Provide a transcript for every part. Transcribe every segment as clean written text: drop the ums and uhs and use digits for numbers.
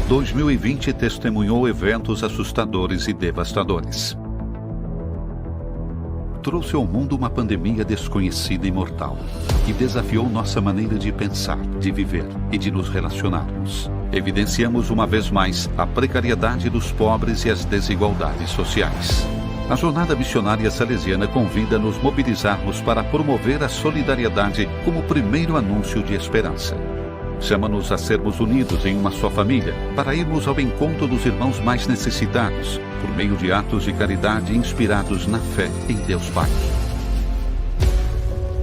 2020 testemunhou eventos assustadores e devastadores. Trouxe ao mundo uma pandemia desconhecida e mortal, que desafiou nossa maneira de pensar, de viver e de nos relacionarmos. Evidenciamos uma vez mais a precariedade dos pobres e as desigualdades sociais. A Jornada Missionária Salesiana convida a nos mobilizarmos para promover a solidariedade como primeiro anúncio de esperança. Chama-nos a sermos unidos em uma só família, para irmos ao encontro dos irmãos mais necessitados, por meio de atos de caridade inspirados na fé em Deus Pai.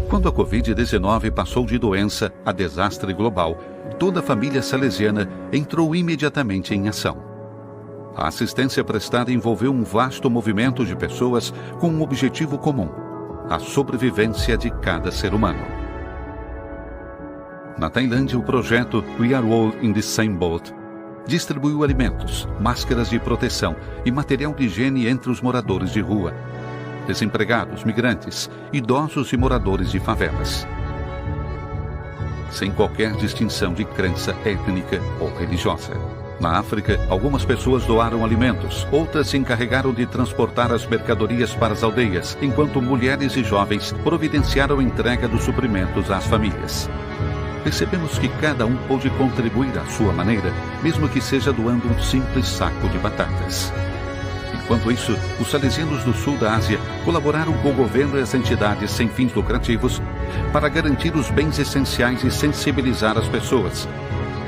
Quando a Covid-19 passou de doença a desastre global, toda a família salesiana entrou imediatamente em ação. A assistência prestada envolveu um vasto movimento de pessoas com um objetivo comum: a sobrevivência de cada ser humano. Na Tailândia, o projeto We Are All in the Same Boat distribuiu alimentos, máscaras de proteção e material de higiene entre os moradores de rua, desempregados, migrantes, idosos e moradores de favelas, sem qualquer distinção de crença étnica ou religiosa. Na África, algumas pessoas doaram alimentos, outras se encarregaram de transportar as mercadorias para as aldeias, enquanto mulheres e jovens providenciaram a entrega dos suprimentos às famílias. Percebemos que cada um pôde contribuir à sua maneira, mesmo que seja doando um simples saco de batatas. Enquanto isso, os salesianos do sul da Ásia colaboraram com o governo e as entidades sem fins lucrativos para garantir os bens essenciais e sensibilizar as pessoas,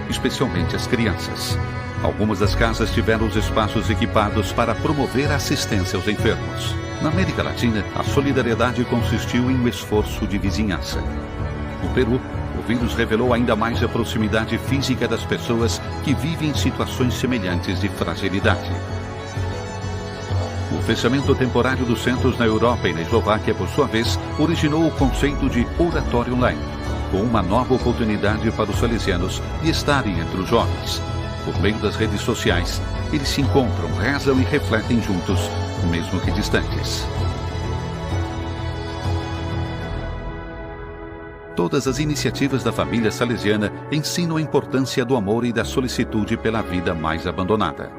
especialmente as crianças. Algumas das casas tiveram os espaços equipados para promover a assistência aos enfermos. Na América Latina, a solidariedade consistiu em um esforço de vizinhança. No Peru, o vírus revelou ainda mais a proximidade física das pessoas que vivem em situações semelhantes de fragilidade. O fechamento temporário dos centros na Europa e na Eslováquia, por sua vez, originou o conceito de oratório online, com uma nova oportunidade para os salesianos de estarem entre os jovens. Por meio das redes sociais, eles se encontram, rezam e refletem juntos, mesmo que distantes. Todas as iniciativas da família salesiana ensinam a importância do amor e da solicitude pela vida mais abandonada.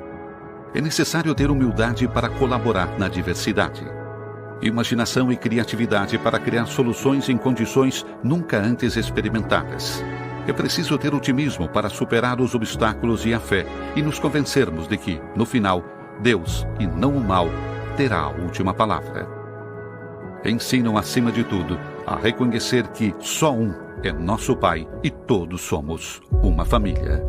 É necessário ter humildade para colaborar na diversidade, imaginação e criatividade para criar soluções em condições nunca antes experimentadas. É preciso ter otimismo para superar os obstáculos e a fé e nos convencermos de que, no final, Deus, e não o mal, terá a última palavra. Ensinam, acima de tudo, a reconhecer que só um é nosso Pai e todos somos uma família.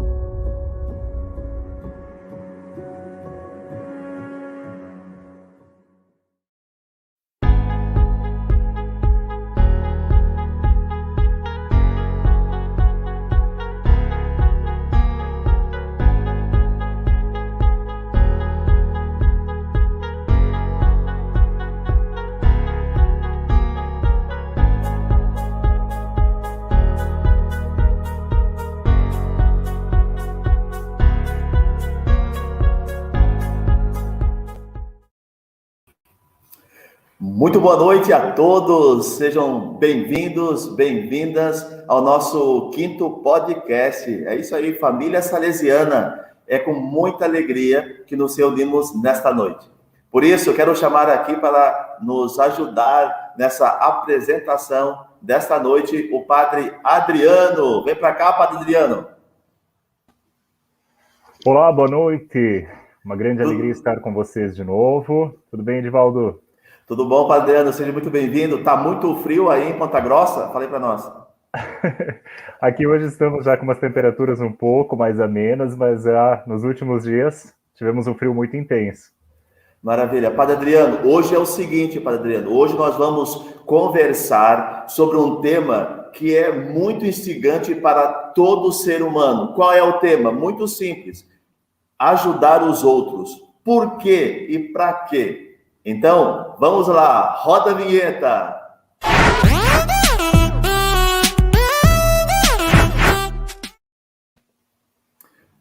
Muito boa noite a todos, sejam bem-vindos, bem-vindas ao nosso 5º podcast. É isso aí, família salesiana. É com muita alegria que nos reunimos nesta noite. Por isso, eu quero chamar aqui para nos ajudar nessa apresentação desta noite o Padre Adriano. Vem para cá, Padre Adriano. Olá, boa noite. Uma grande alegria estar com vocês de novo. Tudo bem, Edivaldo? Tudo bom, Padre Adriano? Seja muito bem-vindo. Está muito frio aí em Ponta Grossa? Fala aí para nós. Aqui hoje estamos já com umas temperaturas um pouco mais amenas, mas já nos últimos dias tivemos um frio muito intenso. Maravilha. Padre Adriano, hoje é o seguinte, Padre Adriano, hoje nós vamos conversar sobre um tema que é muito instigante para todo ser humano. Qual é o tema? Muito simples. Ajudar os outros. Por quê e para quê? Então, vamos lá, roda a vinheta.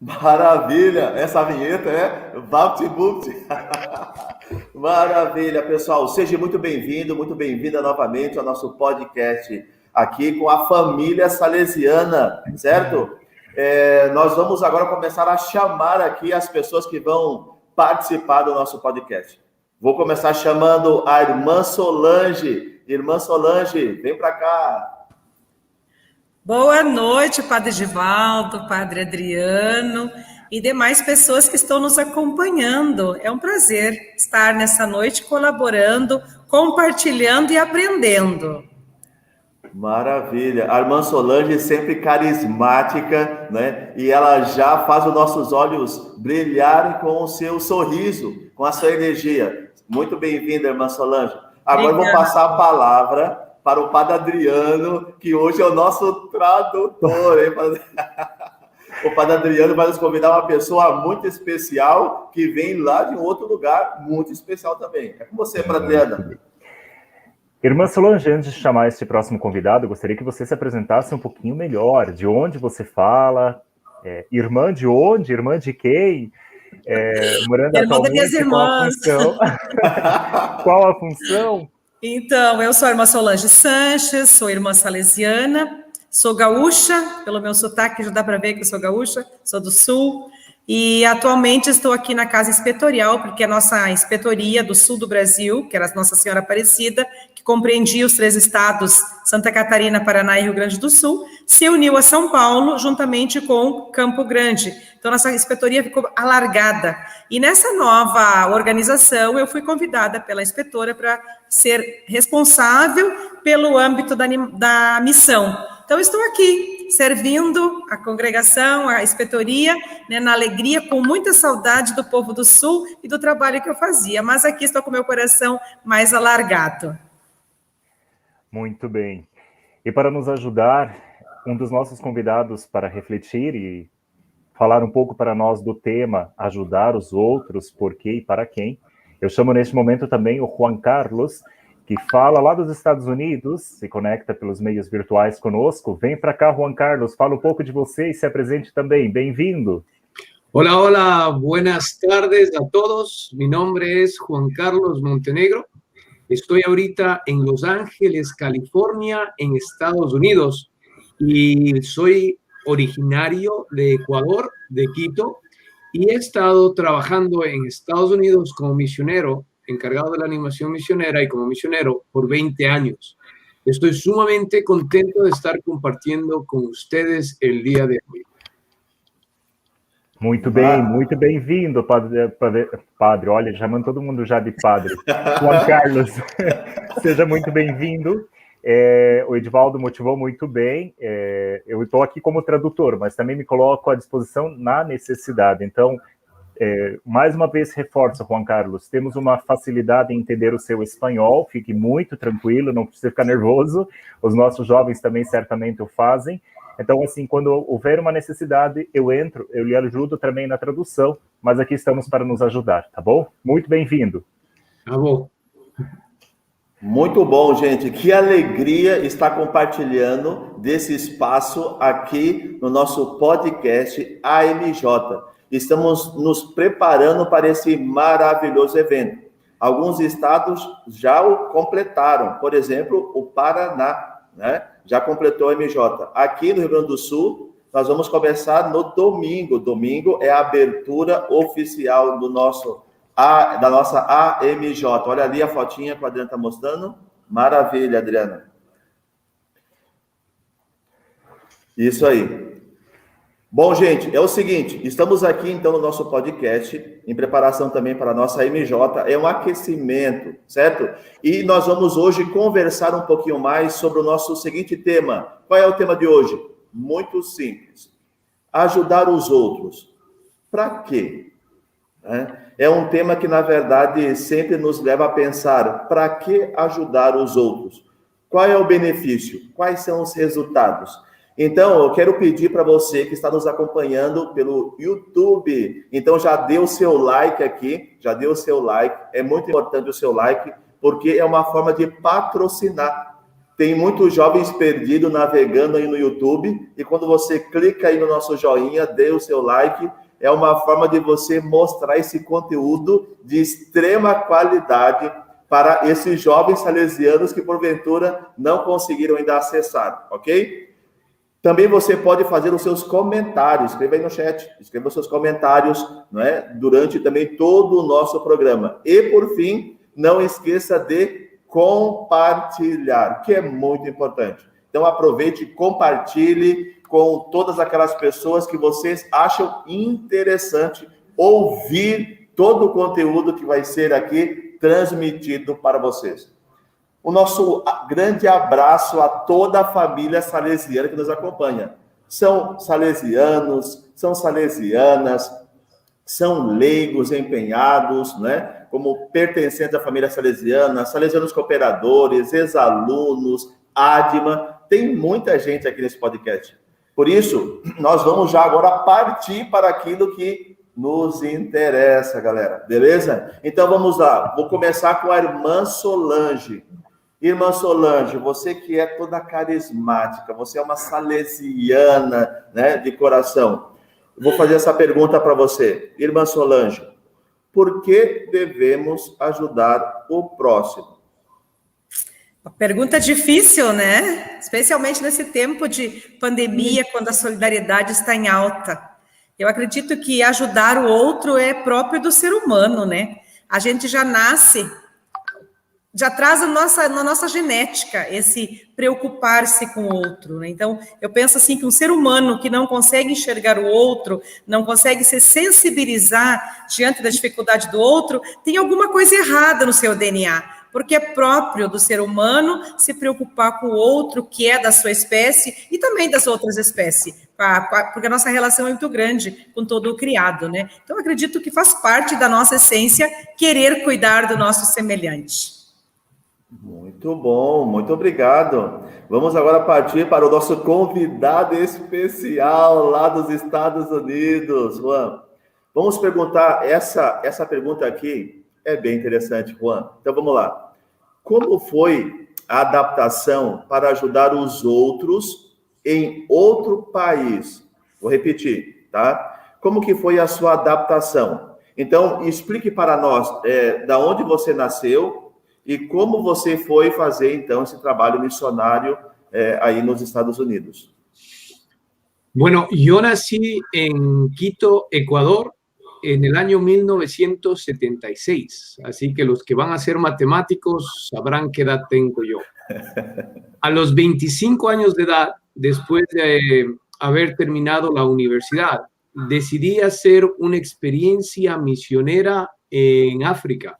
Maravilha! Essa vinheta é VaptVupt. Maravilha, pessoal. Seja muito bem-vindo, muito bem-vinda novamente ao nosso podcast aqui com a família salesiana, certo? Nós vamos agora começar a chamar aqui as pessoas que vão participar do nosso podcast. Vou começar chamando a irmã Solange. Irmã Solange, vem para cá. Boa noite, Padre Givaldo, Padre Adriano e demais pessoas que estão nos acompanhando. É um prazer estar nessa noite colaborando, compartilhando e aprendendo. Maravilha. A irmã Solange sempre carismática, né? E ela já faz os nossos olhos brilharem com o seu sorriso, com a sua energia. Muito bem-vinda, irmã Solange. Agora eu vou passar a palavra para o Padre Adriano, que hoje é o nosso tradutor, hein? O Padre Adriano vai nos convidar uma pessoa muito especial, que vem lá de um outro lugar muito especial também. É com você, Padre Adriano. Irmã Solange, antes de chamar este próximo convidado, eu gostaria que você se apresentasse um pouquinho melhor. De onde você fala? Irmã de onde? Irmã de quem? Morando atualmente, qual a função? Qual a função? Então, eu sou a irmã Solange Sanches, sou irmã salesiana, sou gaúcha, pelo meu sotaque já dá para ver que eu sou gaúcha, sou do Sul, e atualmente estou aqui na Casa Inspetorial, porque a nossa inspetoria do Sul do Brasil, que era a Nossa Senhora Aparecida, que compreendia os 3 estados, Santa Catarina, Paraná e Rio Grande do Sul, se uniu a São Paulo, juntamente com Campo Grande. Então, nossa inspetoria ficou alargada. E nessa nova organização, eu fui convidada pela inspetora para ser responsável pelo âmbito da missão. Então, estou aqui, servindo a congregação, a inspetoria, né, na alegria, com muita saudade do povo do Sul e do trabalho que eu fazia. Mas aqui estou com meu coração mais alargado. Muito bem. E para nos ajudar, um dos nossos convidados para refletir e falar um pouco para nós do tema ajudar os outros, por quê e para quem, eu chamo neste momento também o Juan Carlos, que fala lá dos Estados Unidos, se conecta pelos meios virtuais conosco. Vem para cá, Juan Carlos, fala um pouco de você e se apresente também. Bem-vindo. Hola, hola, buenas tardes a todos. Mi nombre es Juan Carlos Montenegro. Estoy ahorita en Los Ángeles, California, en Estados Unidos, y soy originario de Ecuador, de Quito, y he estado trabajando en Estados Unidos como misionero, encargado de la animación misionera y como misionero por 20 años. Estoy sumamente contento de estar compartiendo con ustedes el día de hoy. Muito bem, muito bem-vindo, padre. Olha, chamando todo mundo já de padre. Juan Carlos, seja muito bem-vindo. O Edivaldo motivou muito bem. Eu estou aqui como tradutor, mas também me coloco à disposição na necessidade. Então, mais uma vez reforço, Juan Carlos, temos uma facilidade em entender o seu espanhol, fique muito tranquilo, não precisa ficar nervoso. Os nossos jovens também certamente o fazem. Então, assim, quando houver uma necessidade, eu entro, eu lhe ajudo também na tradução, mas aqui estamos para nos ajudar, tá bom? Muito bem-vindo. Tá bom. Muito bom, gente. Que alegria estar compartilhando desse espaço aqui no nosso podcast AMJ. Estamos nos preparando para esse maravilhoso evento. Alguns estados já o completaram, por exemplo, o Paraná, né? Já completou a MJ. Aqui no Rio Grande do Sul, nós vamos começar no domingo. Domingo é a abertura oficial da nossa AMJ. Olha ali a fotinha que o Adriano está mostrando. Maravilha, Adriana. Isso aí. Bom, gente, é o seguinte, estamos aqui, então, no nosso podcast, em preparação também para a nossa MJ, é um aquecimento, certo? E nós vamos hoje conversar um pouquinho mais sobre o nosso seguinte tema. Qual é o tema de hoje? Muito simples. Ajudar os outros. Para quê? É um tema que, na verdade, sempre nos leva a pensar, para que ajudar os outros? Qual é o benefício? Quais são os resultados? Então, eu quero pedir para você que está nos acompanhando pelo YouTube, então já dê o seu like aqui, é muito importante o seu like, porque é uma forma de patrocinar. Tem muitos jovens perdidos navegando aí no YouTube, e quando você clica aí no nosso joinha, dê o seu like, é uma forma de você mostrar esse conteúdo de extrema qualidade para esses jovens salesianos que, porventura, não conseguiram ainda acessar, ok? Também você pode fazer os seus comentários, escreva aí no chat, escreva os seus comentários, não é? Durante também todo o nosso programa. E, por fim, não esqueça de compartilhar, que é muito importante. Então, aproveite e compartilhe com todas aquelas pessoas que vocês acham interessante ouvir todo o conteúdo que vai ser aqui transmitido para vocês. O nosso grande abraço a toda a família salesiana que nos acompanha. São salesianos, são salesianas, são leigos empenhados, né? Como pertencentes à família salesiana, salesianos cooperadores, ex-alunos, ADMA. Tem muita gente aqui nesse podcast. Por isso, nós vamos já agora partir para aquilo que nos interessa, galera. Beleza? Então, vamos lá. Vou começar com a irmã Solange. Irmã Solange, você que é toda carismática, você é uma salesiana, né, de coração. Vou fazer essa pergunta para você. Irmã Solange, por que devemos ajudar o próximo? Uma pergunta difícil, né? Especialmente nesse tempo de pandemia, quando a solidariedade está em alta. Eu acredito que ajudar o outro é próprio do ser humano, né? A gente já nasce, já traz na nossa genética esse preocupar-se com o outro, né? Então, eu penso assim que um ser humano que não consegue enxergar o outro, não consegue se sensibilizar diante da dificuldade do outro, tem alguma coisa errada no seu DNA, porque é próprio do ser humano se preocupar com o outro, que é da sua espécie e também das outras espécies, porque a nossa relação é muito grande com todo o criado, né? Então, eu acredito que faz parte da nossa essência querer cuidar do nosso semelhante. Muito bom, muito obrigado. Vamos agora partir para o nosso convidado especial lá dos Estados Unidos, Juan. Vamos perguntar, essa pergunta aqui é bem interessante, Juan. Então vamos lá. Como foi a adaptação para ajudar os outros em outro país? Vou repetir, tá? Como que foi a sua adaptação? Então, explique para nós da onde você nasceu e como você foi fazer, então, esse trabalho missionário aí nos Estados Unidos. Bueno, yo nací en Quito, Ecuador, en el año 1976. Así que los que van a ser matemáticos sabrán qué edad tengo yo. A los 25 años de edad, después de haber terminado la universidad, decidí hacer una experiencia misionera en África.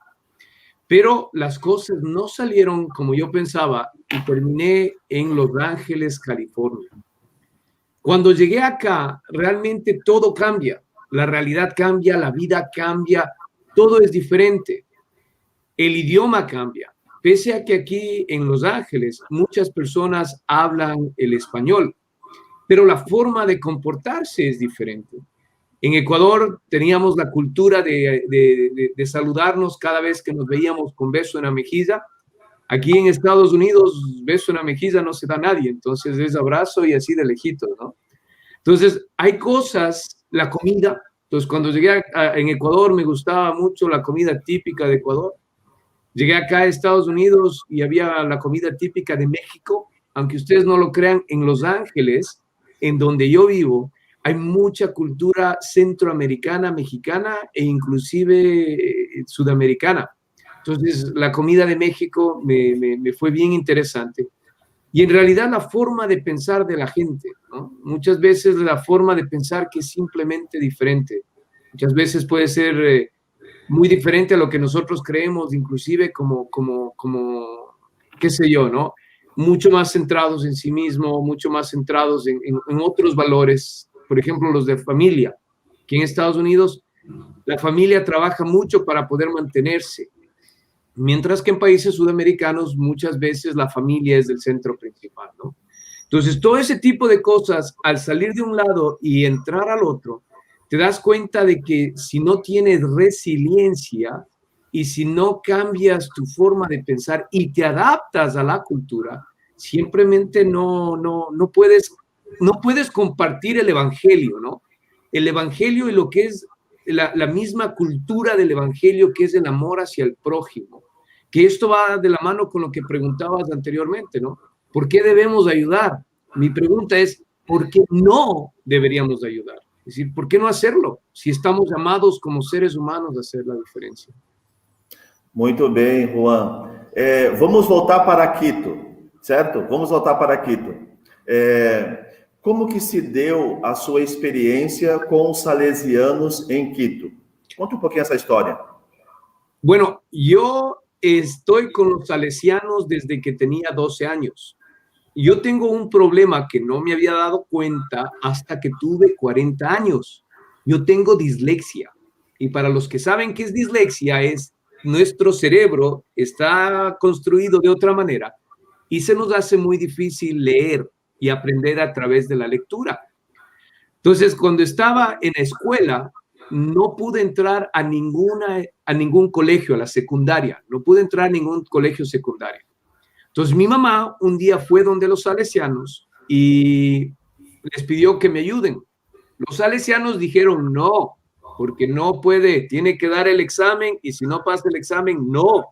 Pero las cosas no salieron como yo pensaba y terminé en Los Ángeles, California. Cuando llegué acá, realmente todo cambia. La realidad cambia, la vida cambia, todo es diferente. El idioma cambia. Pese a que aquí en Los Ángeles muchas personas hablan el español, pero la forma de comportarse es diferente. En Ecuador teníamos la cultura de saludarnos cada vez que nos veíamos con beso en la mejilla. Aquí en Estados Unidos, beso en la mejilla no se da a nadie, entonces es abrazo y así de lejitos, ¿no? Entonces, hay cosas, la comida. Entonces, cuando llegué en Ecuador, me gustaba mucho la comida típica de Ecuador. Llegué acá a Estados Unidos y había la comida típica de México. Aunque ustedes no lo crean, en Los Ángeles, en donde yo vivo, hay mucha cultura centroamericana, mexicana e inclusive sudamericana. Entonces, la comida de México me fue bien interesante. Y en realidad la forma de pensar de la gente, ¿no? Muchas veces la forma de pensar que es simplemente diferente. Muchas veces puede ser muy diferente a lo que nosotros creemos, inclusive como qué sé yo, ¿no? Mucho más centrados en sí mismo, mucho más centrados en otros valores. Por ejemplo, los de familia, que en Estados Unidos la familia trabaja mucho para poder mantenerse, mientras que en países sudamericanos muchas veces la familia es el centro principal, ¿no? Entonces, todo ese tipo de cosas, al salir de un lado y entrar al otro, te das cuenta de que si no tienes resiliencia y si no cambias tu forma de pensar y te adaptas a la cultura, simplemente no puedes compartir el evangelio, ¿no? el evangelio y lo que es la misma cultura del evangelio, que es el amor hacia el prójimo. Que esto va de la mano con lo que preguntabas anteriormente, ¿no? ¿Por qué debemos ayudar? Mi pregunta es, ¿por qué no deberíamos ayudar? Es decir, ¿por qué no hacerlo? Si estamos llamados como seres humanos a hacer la diferencia. Muito bem, Juan. Vamos voltar para Quito, certo? Vamos voltar para Quito. Como que se deu a sua experiência com os salesianos em Quito? Conta um pouquinho essa história. Bueno, yo estoy con los salesianos desde que tenía 12 años. Yo tengo un problema que no me había dado cuenta hasta que tuve 40 años. Yo tengo dislexia. Y para los que saben qué es dislexia, es nuestro cerebro está construido de otra manera y se nos hace muy difícil leer y aprender a través de la lectura. Entonces, cuando estaba en la escuela, no pude entrar a ningún colegio, a la secundaria. No pude entrar a ningún colegio secundario. Entonces, mi mamá un día fue donde los salesianos y les pidió que me ayuden. Los salesianos dijeron no, porque no puede, tiene que dar el examen y si no pasa el examen, no.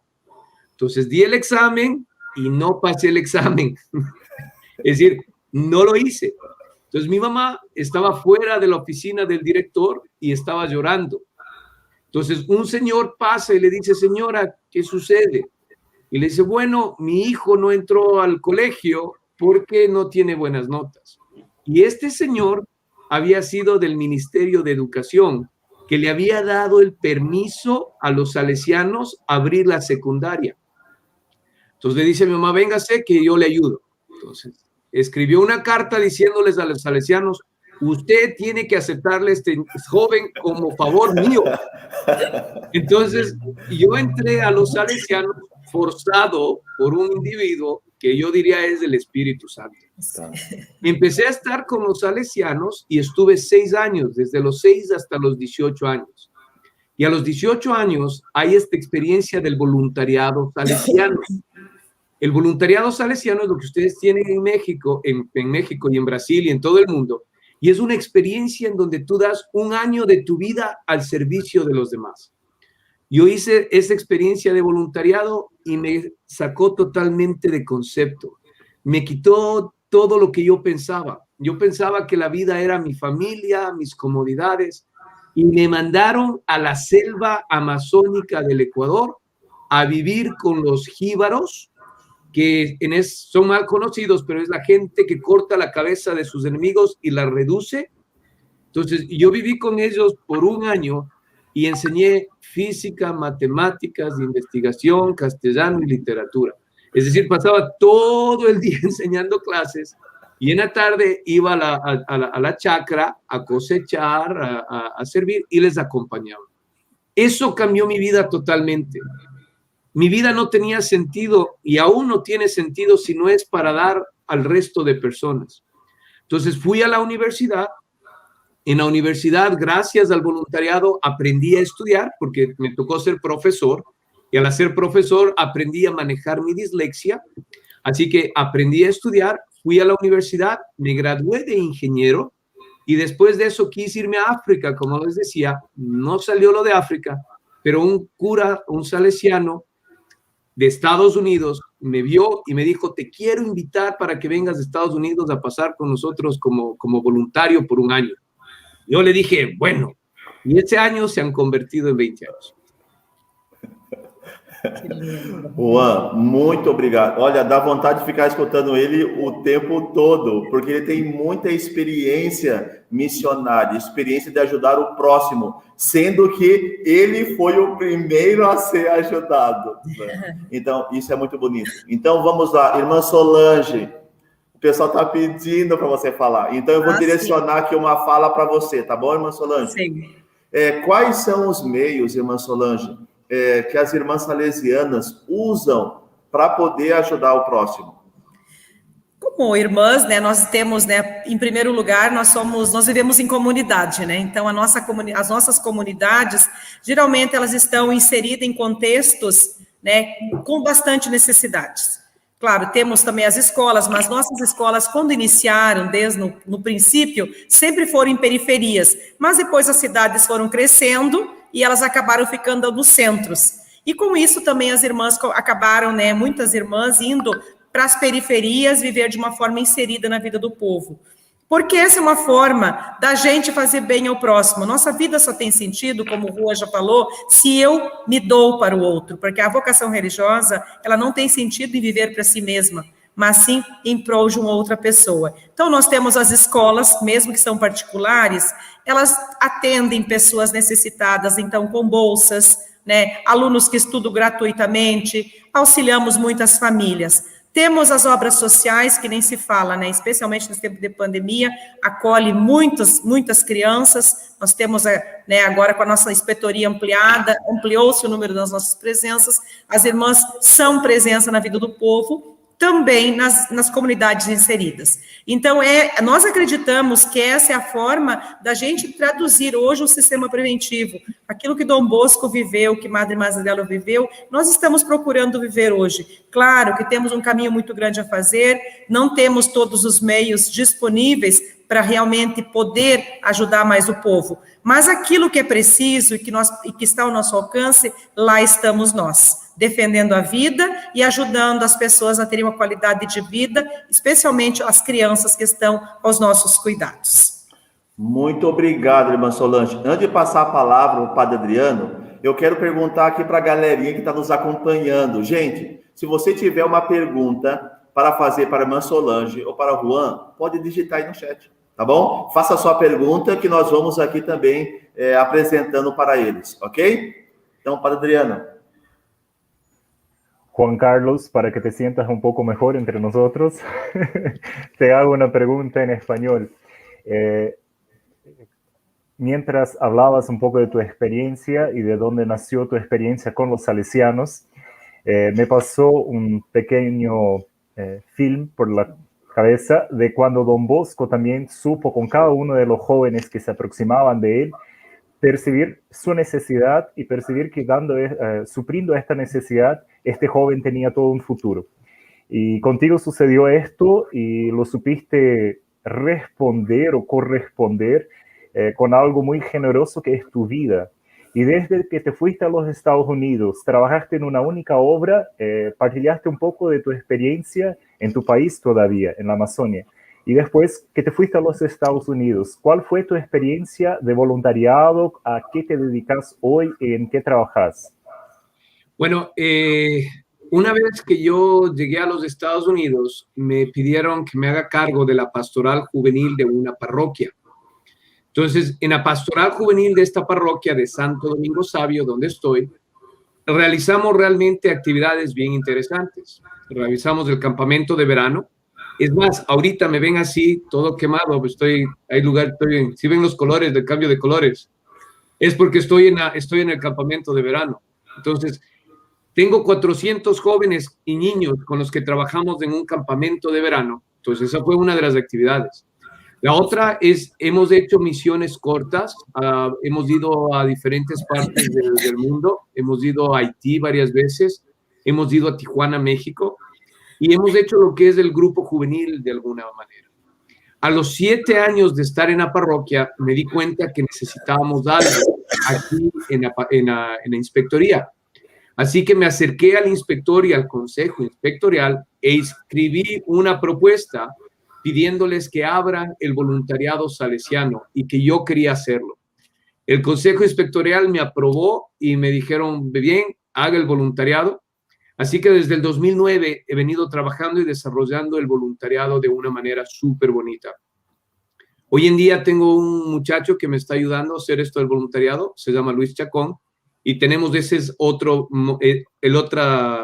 Entonces, di el examen y no pasé el examen. Es decir, no lo hice. Entonces, mi mamá estaba fuera de la oficina del director y estaba llorando. Entonces, un señor pasa y le dice, señora, ¿qué sucede? Y le dice, bueno, mi hijo no entró al colegio porque no tiene buenas notas. Y este señor había sido del Ministerio de Educación, que le había dado el permiso a los salesianos a abrir la secundaria. Entonces le dice a mi mamá, véngase que yo le ayudo. Entonces escribió una carta diciéndoles a los salesianos, usted tiene que aceptarle a este joven como favor mío. Entonces yo entré a los salesianos forzado por un individuo que yo diría es del Espíritu Santo. Empecé a estar con los salesianos y estuve 6 años, desde los 6 hasta los 18 años. Y a los 18 años hay esta experiencia del voluntariado salesiano. El voluntariado salesiano es lo que ustedes tienen en México, en México y en Brasil y en todo el mundo. Y es una experiencia en donde tú das 1 año de tu vida al servicio de los demás. Yo hice esa experiencia de voluntariado y me sacó totalmente de concepto. Me quitó todo lo que yo pensaba. Yo pensaba que la vida era mi familia, mis comodidades, y me mandaron a la selva amazónica del Ecuador a vivir con los jíbaros, que son mal conocidos, pero es la gente que corta la cabeza de sus enemigos y la reduce. Entonces, yo viví con ellos por 1 año y enseñé física, matemáticas, investigación, castellano y literatura. Es decir, pasaba todo el día enseñando clases y en la tarde iba a la chacra a cosechar, a servir y les acompañaba. Eso cambió mi vida totalmente. Mi vida no tenía sentido y aún no tiene sentido si no es para dar al resto de personas. Entonces fui a la universidad. En la universidad, gracias al voluntariado, aprendí a estudiar porque me tocó ser profesor y al ser profesor aprendí a manejar mi dislexia. Así que aprendí a estudiar, fui a la universidad, me gradué de ingeniero y después de eso quise irme a África. Como les decía, no salió lo de África, pero un cura, un salesiano de Estados Unidos me vio y me dijo, te quiero invitar para que vengas de Estados Unidos a pasar con nosotros como voluntario por 1 año. Yo le dije, bueno, y ese año se han convertido en 20 años. Juan, muito obrigado. Olha, dá vontade de ficar escutando ele o tempo todo, porque ele tem muita experiência missionária, experiência de ajudar o próximo, sendo que ele foi o primeiro a ser ajudado. Né? Então, isso é muito bonito. Então, vamos lá, irmã Solange. O pessoal está pedindo para você falar. Então, eu vou direcionar aqui uma fala para você, tá bom, irmã Solange? Sim. Quais são os meios, irmã Solange, que as irmãs salesianas usam para poder ajudar o próximo? Como irmãs, né, nós temos, né, em primeiro lugar, nós vivemos em comunidade, né? Então as nossas comunidades, geralmente elas estão inseridas em contextos, né, com bastante necessidades. Claro, temos também as escolas, mas nossas escolas, quando iniciaram, desde no princípio, sempre foram em periferias, mas depois as cidades foram crescendo e elas acabaram ficando nos centros. E com isso também as irmãs acabaram, né, muitas irmãs indo para as periferias viver de uma forma inserida na vida do povo. Porque essa é uma forma da gente fazer bem ao próximo. Nossa vida só tem sentido, como o Rua já falou, se eu me dou para o outro. Porque a vocação religiosa, ela não tem sentido em viver para si mesma, mas sim em prol de uma outra pessoa. Então, nós temos as escolas, mesmo que são particulares, elas atendem pessoas necessitadas, então, com bolsas, né, alunos que estudam gratuitamente, auxiliamos muitas famílias. Temos as obras sociais, que nem se fala, né? Especialmente nesse tempo de pandemia, acolhe muitas crianças. Nós temos, né, agora com a nossa inspetoria ampliada, ampliou-se o número das nossas presenças. As irmãs são presença na vida do povo, também nas comunidades inseridas. Então, nós acreditamos que essa é a forma da gente traduzir hoje o sistema preventivo. Aquilo que Dom Bosco viveu, que Madre Mazarello viveu, nós estamos procurando viver hoje. Claro que temos um caminho muito grande a fazer, não temos todos os meios disponíveis para realmente poder ajudar mais o povo, mas aquilo que é preciso e que está ao nosso alcance, lá estamos nós, defendendo a vida e ajudando as pessoas a terem uma qualidade de vida, especialmente as crianças que estão aos nossos cuidados. Muito obrigado, irmã Solange. Antes de passar a palavra ao Padre Adriano, eu quero perguntar aqui para a galerinha que está nos acompanhando. Gente, se você tiver uma pergunta para fazer para a irmã Solange ou para o Juan, pode digitar aí no chat, tá bom? Faça a sua pergunta que nós vamos aqui também apresentando para eles, ok? Então, Padre Adriano. Juan Carlos, para que te sientas un poco mejor entre nosotros, te hago una pregunta en español. Mientras hablabas un poco de tu experiencia y de dónde nació tu experiencia con los salesianos, me pasó un pequeño film por la cabeza de cuando Don Bosco también supo con cada uno de los jóvenes que se aproximaban de él, percibir su necesidad y percibir que supliendo esta necesidad, este joven tenía todo un futuro. Y contigo sucedió esto y lo supiste responder o corresponder con algo muy generoso que es tu vida. Y desde que te fuiste a los Estados Unidos, trabajaste en una única obra, partillaste un poco de tu experiencia en tu país todavía, en la Amazonia. Y después que te fuiste a los Estados Unidos, ¿cuál fue tu experiencia de voluntariado? ¿A qué te dedicas hoy? ¿En qué trabajas? Bueno, una vez que yo llegué a los Estados Unidos, me pidieron que me haga cargo de la pastoral juvenil de una parroquia. Entonces, en la pastoral juvenil de esta parroquia de Santo Domingo Sabio, donde estoy, realizamos realmente actividades bien interesantes. Realizamos el campamento de verano. Es más, ahorita me ven así, todo quemado, si ven los colores, del cambio de colores, es porque estoy en el campamento de verano. Entonces, tengo 400 jóvenes y niños con los que trabajamos en un campamento de verano. Entonces, esa fue una de las actividades. La otra es, hemos hecho misiones cortas, hemos ido a diferentes partes del mundo, hemos ido a Haití varias veces, hemos ido a Tijuana, México, y hemos hecho lo que es el grupo juvenil de alguna manera. A los 7 años de estar en la parroquia, me di cuenta que necesitábamos algo aquí en la inspectoría. Así que me acerqué al inspector y al consejo inspectorial e escribí una propuesta pidiéndoles que abran el voluntariado salesiano y que yo quería hacerlo. El consejo inspectorial me aprobó y me dijeron, bien, haga el voluntariado. Así que desde el 2009 he venido trabajando y desarrollando el voluntariado de una manera súper bonita. Hoy en día tengo un muchacho que me está ayudando a hacer esto del voluntariado, se llama Luis Chacón, y tenemos ese es otra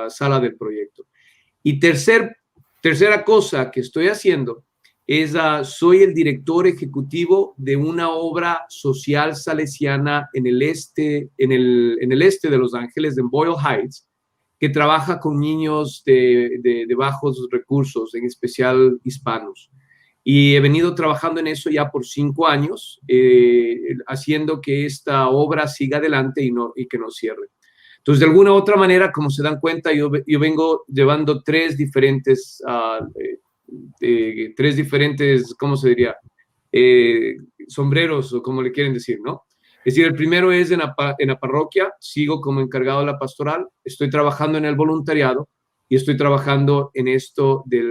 sala del proyecto. Y tercera cosa que estoy haciendo es, soy el director ejecutivo de una obra social salesiana en el este de Los Ángeles, en Boyle Heights, que trabaja con niños de bajos recursos, en especial hispanos. Y he venido trabajando en eso ya por 5 años, haciendo que esta obra siga adelante y que no cierre. Entonces, de alguna u otra manera, como se dan cuenta, yo vengo llevando tres diferentes, ¿cómo se diría? Sombreros, o como le quieren decir, ¿no? Es decir, el primero es en la parroquia, sigo como encargado de la pastoral, estoy trabajando en el voluntariado y estoy trabajando en esto del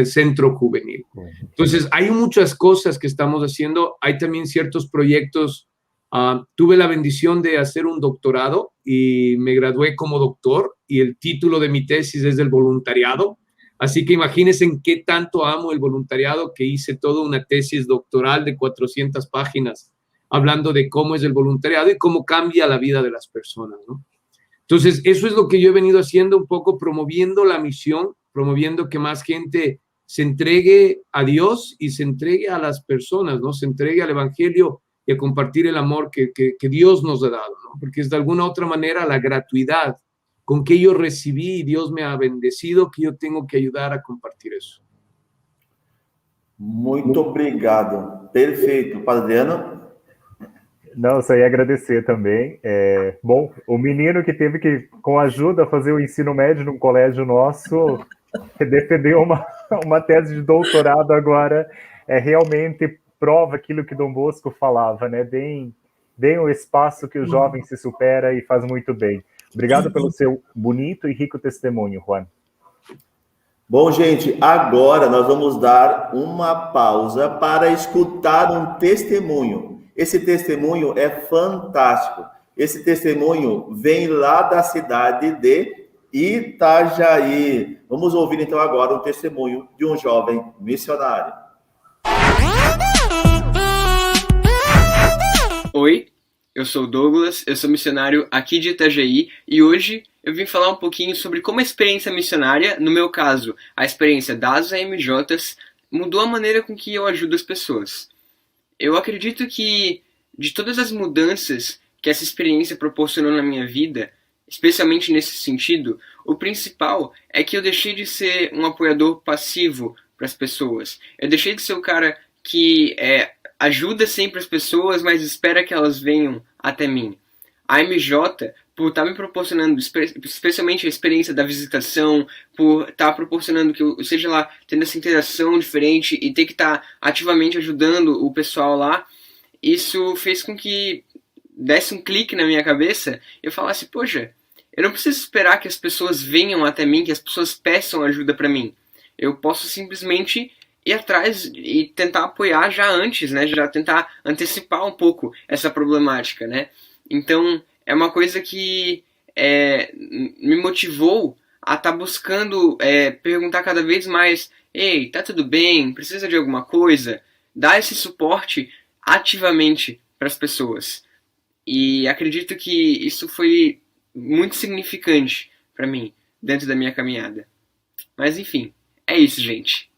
centro juvenil. Entonces, hay muchas cosas que estamos haciendo, hay también ciertos proyectos. Tuve la bendición de hacer un doctorado y me gradué como doctor y el título de mi tesis es del voluntariado. Así que imagínense en qué tanto amo el voluntariado que hice toda una tesis doctoral de 400 páginas hablando de cómo es el voluntariado y cómo cambia la vida de las personas, ¿no? Entonces, eso es lo que yo he venido haciendo, un poco promoviendo la misión, promoviendo que más gente se entregue a Dios y se entregue a las personas, ¿no? Se entregue al Evangelio y a compartir el amor que Dios nos ha dado, ¿no? Porque es de alguna otra manera la gratuidad con que yo recibí y Dios me ha bendecido, que yo tengo que ayudar a compartir eso. Muito obrigado. Perfeito. Padre Adriano? Não, só ia agradecer também. Bom, o menino que teve que, com ajuda, fazer o ensino médio num colégio nosso, defender uma tese de doutorado agora, realmente prova aquilo que Dom Bosco falava, né? Deem o espaço que o jovem se supera e faz muito bem. Obrigado pelo seu bonito e rico testemunho, Juan. Bom, gente, agora nós vamos dar uma pausa para escutar um testemunho. Esse testemunho é fantástico. Esse testemunho vem lá da cidade de Itajaí. Vamos ouvir então agora o testemunho de um jovem missionário. Oi, eu sou o Douglas, eu sou missionário aqui de Itajaí e hoje eu vim falar um pouquinho sobre como a experiência missionária, no meu caso, a experiência das AMJs, mudou a maneira com que eu ajudo as pessoas. Eu acredito que de todas as mudanças que essa experiência proporcionou na minha vida, especialmente nesse sentido, o principal é que eu deixei de ser um apoiador passivo para as pessoas. Eu deixei de ser o cara que ajuda sempre as pessoas, mas espera que elas venham até mim. A MJ, por estar me proporcionando, especialmente a experiência da visitação, por estar proporcionando que eu seja lá tendo essa interação diferente e ter que estar ativamente ajudando o pessoal lá, isso fez com que desse um clique na minha cabeça e eu falasse, poxa, eu não preciso esperar que as pessoas venham até mim, que as pessoas peçam ajuda para mim. Eu posso simplesmente ir atrás e tentar apoiar já antes, né? Já tentar antecipar um pouco essa problemática, né? Então, é uma coisa que me motivou a estar buscando perguntar cada vez mais, ei, tá tudo bem? Precisa de alguma coisa? Dar esse suporte ativamente para as pessoas. E acredito que isso foi muito significante para mim, dentro da minha caminhada. Mas, enfim, é isso, gente.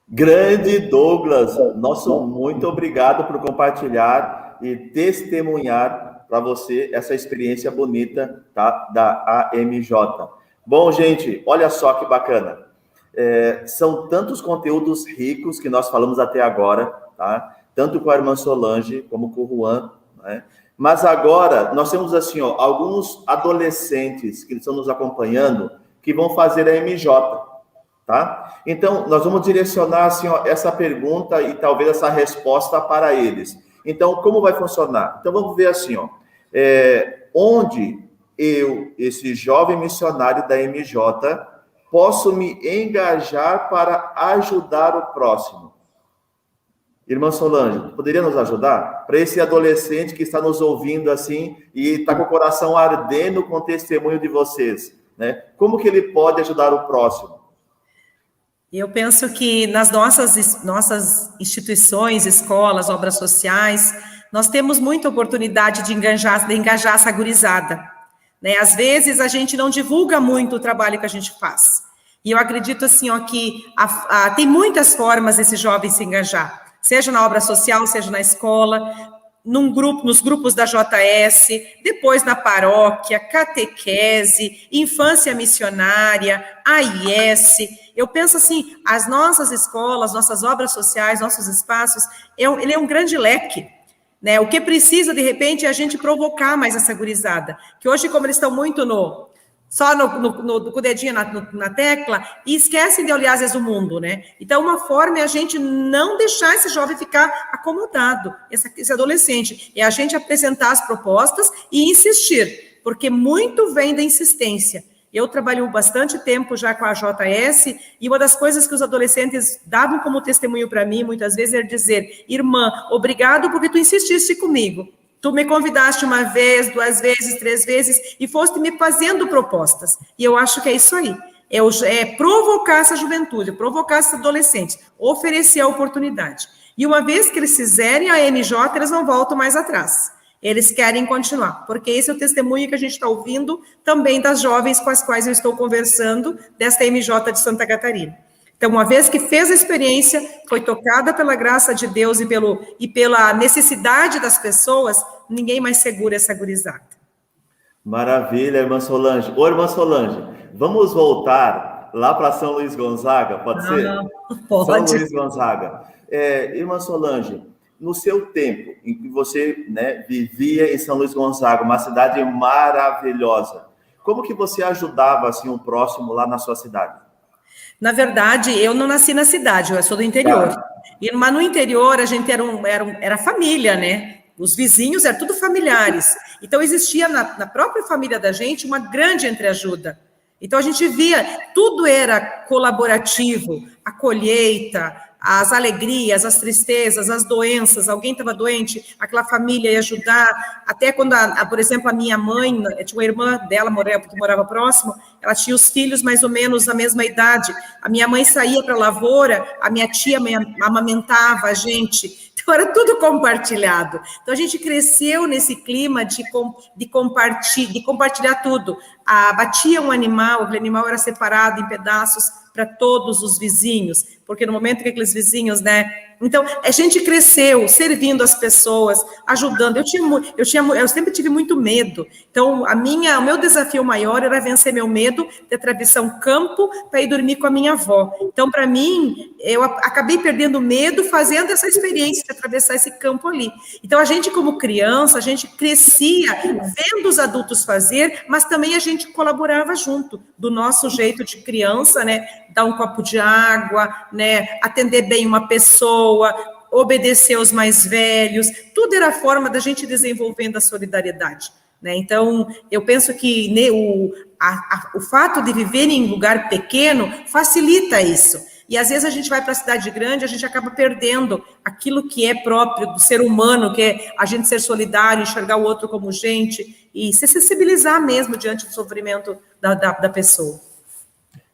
Grande Douglas, nosso muito obrigado por compartilhar e testemunhar para você essa experiência bonita, tá, da AMJ. Bom, gente, olha só que bacana. São tantos conteúdos ricos que nós falamos até agora, tá? Tanto com a irmã Solange como com o Juan, né? Mas agora nós temos assim, ó, alguns adolescentes que estão nos acompanhando que vão fazer a MJ, tá? Então nós vamos direcionar assim, ó, essa pergunta e talvez essa resposta para eles. Então como vai funcionar? Então vamos ver assim, ó, onde eu, esse jovem missionário da MJ, posso me engajar para ajudar o próximo? Irmã Solange, poderia nos ajudar? Para esse adolescente que está nos ouvindo assim e está com o coração ardendo com o testemunho de vocês, né? Como que ele pode ajudar o próximo? Eu penso que nas nossas instituições, escolas, obras sociais, nós temos muita oportunidade de engajar essa gurizada, né? Às vezes a gente não divulga muito o trabalho que a gente faz. E eu acredito assim, ó, que tem muitas formas desse jovem se engajar. Seja na obra social, seja na escola, nos grupos da JS, depois na paróquia, catequese, infância missionária, AIS. Eu penso assim, as nossas escolas, nossas obras sociais, nossos espaços, ele é um grande leque, né? O que precisa, de repente, é a gente provocar mais essa gurizada, que hoje, como eles estão muito com o dedinho na tecla, e esquecem de olhar, às vezes, o mundo, né? Então, uma forma é a gente não deixar esse jovem ficar acomodado, esse adolescente, é a gente apresentar as propostas e insistir, porque muito vem da insistência. Eu trabalho bastante tempo já com a JS, e uma das coisas que os adolescentes davam como testemunho para mim, muitas vezes, é dizer: irmã, obrigado porque tu insististe comigo. Tu me convidaste uma vez, 2 vezes, 3 vezes, e foste me fazendo propostas. E eu acho que é isso aí. É provocar essa juventude, provocar esses adolescentes, oferecer a oportunidade. E uma vez que eles fizerem a MJ, eles não voltam mais atrás. Eles querem continuar, porque esse é o testemunho que a gente está ouvindo também das jovens com as quais eu estou conversando, desta MJ de Santa Catarina. Então, uma vez que fez a experiência, foi tocada pela graça de Deus e pela necessidade das pessoas, ninguém mais segura essa gurizada. Maravilha, irmã Solange. Ô, irmã Solange, vamos voltar lá para São Luís Gonzaga, pode ser? Não, pode. São Luís Gonzaga. Irmã Solange, no seu tempo em que você, né, vivia em São Luís Gonzaga, uma cidade maravilhosa, como que você ajudava assim, o próximo lá na sua cidade? Na verdade, eu não nasci na cidade, eu sou do interior. Mas no interior, a gente era família, né? Os vizinhos eram tudo familiares. Então, existia na própria família da gente uma grande entreajuda. Então, a gente via, tudo era colaborativo, a colheita, as alegrias, as tristezas, as doenças, alguém estava doente, aquela família ia ajudar, até quando, por exemplo, a minha mãe, tinha uma irmã dela, que morava próximo, ela tinha os filhos mais ou menos da mesma idade, a minha mãe saía para a lavoura, a minha tia amamentava a gente, então era tudo compartilhado. Então, a gente cresceu nesse clima de compartilhar tudo. Batia um animal, aquele animal era separado em pedaços para todos os vizinhos, porque no momento que aqueles vizinhos, né? Então, a gente cresceu servindo as pessoas, ajudando. Eu sempre tive muito medo. Então, o meu desafio maior era vencer meu medo de atravessar um campo para ir dormir com a minha avó. Então, para mim, eu acabei perdendo medo fazendo essa experiência de atravessar esse campo ali. Então, a gente, como criança, a gente crescia vendo os adultos fazer, mas também a gente colaborava junto, do nosso jeito de criança, né? Dar um copo de água, né? Atender bem uma pessoa, obedecer aos mais velhos, tudo era forma da gente desenvolvendo a solidariedade, né? Então, eu penso que o fato de viver em um lugar pequeno facilita isso. E às vezes a gente vai para a cidade grande, a gente acaba perdendo aquilo que é próprio do ser humano, que é a gente ser solidário, enxergar o outro como gente e se sensibilizar mesmo diante do sofrimento da pessoa.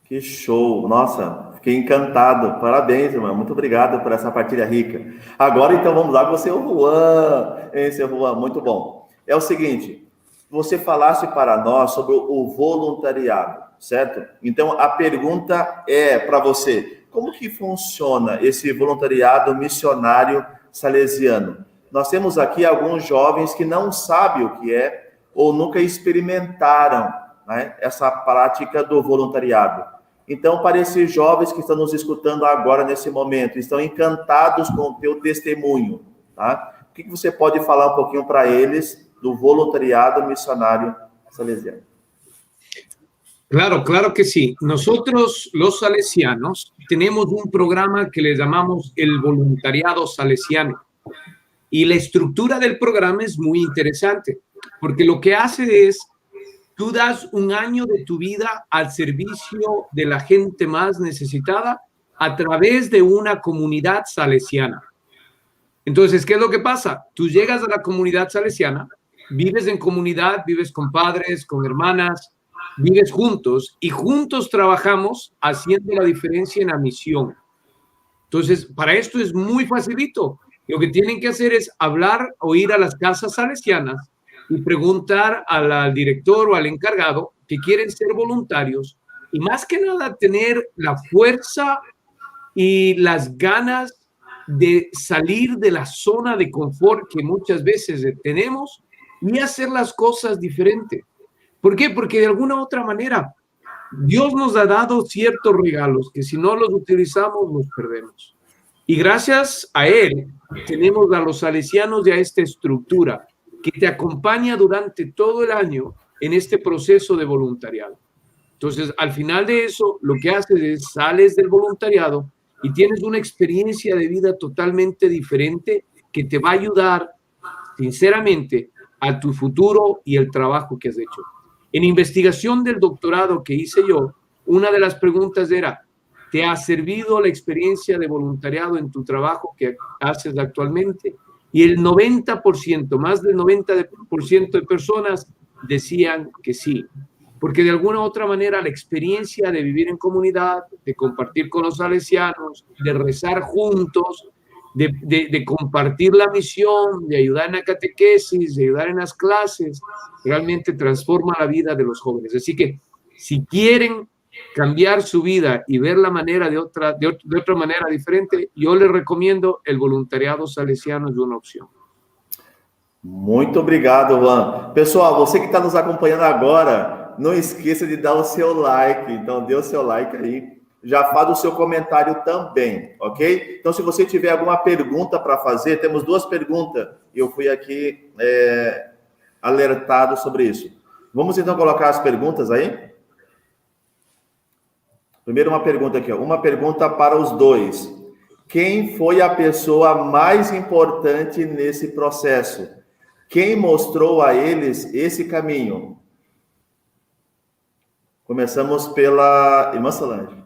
Que show! Nossa, fiquei encantado. Parabéns, irmã. Muito obrigado por essa partilha rica. Agora, então, vamos lá com você, o Juan. Seu Juan, muito bom. É o seguinte, você falasse para nós sobre o voluntariado, certo? Então, a pergunta é para você, como que funciona esse voluntariado missionário salesiano? Nós temos aqui alguns jovens que não sabem o que é ou nunca experimentaram, né, essa prática do voluntariado. Então, para esses jovens que estão nos escutando agora, nesse momento, estão encantados com o teu testemunho, tá? O que você pode falar um pouquinho para eles do voluntariado missionário salesiano? Claro, claro que sí. Nosotros, los salesianos, tenemos un programa que le llamamos el voluntariado salesiano. Y la estructura del programa es muy interesante, porque lo que hace es, tú das un año de tu vida al servicio de la gente más necesitada a través de una comunidad salesiana. Entonces, ¿qué es lo que pasa? Tú llegas a la comunidad salesiana, vives en comunidad, vives con padres, con hermanas, vives juntos y juntos trabajamos haciendo la diferencia en la misión. Entonces, para esto es muy facilito. Lo que tienen que hacer es hablar o ir a las casas salesianas y preguntar al director o al encargado que quieren ser voluntarios y más que nada tener la fuerza y las ganas de salir de la zona de confort que muchas veces tenemos y hacer las cosas diferentes. ¿Por qué? Porque de alguna u otra manera Dios nos ha dado ciertos regalos que si no los utilizamos los perdemos. Y gracias a Él tenemos a los salesianos y a esta estructura que te acompaña durante todo el año en este proceso de voluntariado. Entonces, al final de eso, lo que haces es sales del voluntariado y tienes una experiencia de vida totalmente diferente que te va a ayudar, sinceramente, a tu futuro y el trabajo que has hecho. En investigación del doctorado que hice yo, una de las preguntas era, ¿te ha servido la experiencia de voluntariado en tu trabajo que haces actualmente? Y el 90%, más del 90% de personas decían que sí. Porque de alguna u otra manera la experiencia de vivir en comunidad, de compartir con los salesianos, de rezar juntos, de compartir la misión, de ayudar en la catequesis, de ayudar en las clases, realmente transforma la vida de los jóvenes. Así que si quieren cambiar su vida y ver la manera de otra manera diferente, yo les recomiendo el voluntariado salesiano, es una opción. Muito obrigado, Juan. Pessoal, você que está nos acompanhando agora, não esqueça de dar o seu like. Então, dê o seu like aí. Já faz o seu comentário também, ok? Então, se você tiver alguma pergunta para fazer, temos 2 perguntas. Eu fui aqui alertado sobre isso. Vamos, então, colocar as perguntas aí? Primeiro, uma pergunta aqui, ó. Uma pergunta para os 2. Quem foi a pessoa mais importante nesse processo? Quem mostrou a eles esse caminho? Começamos pela irmã Solange.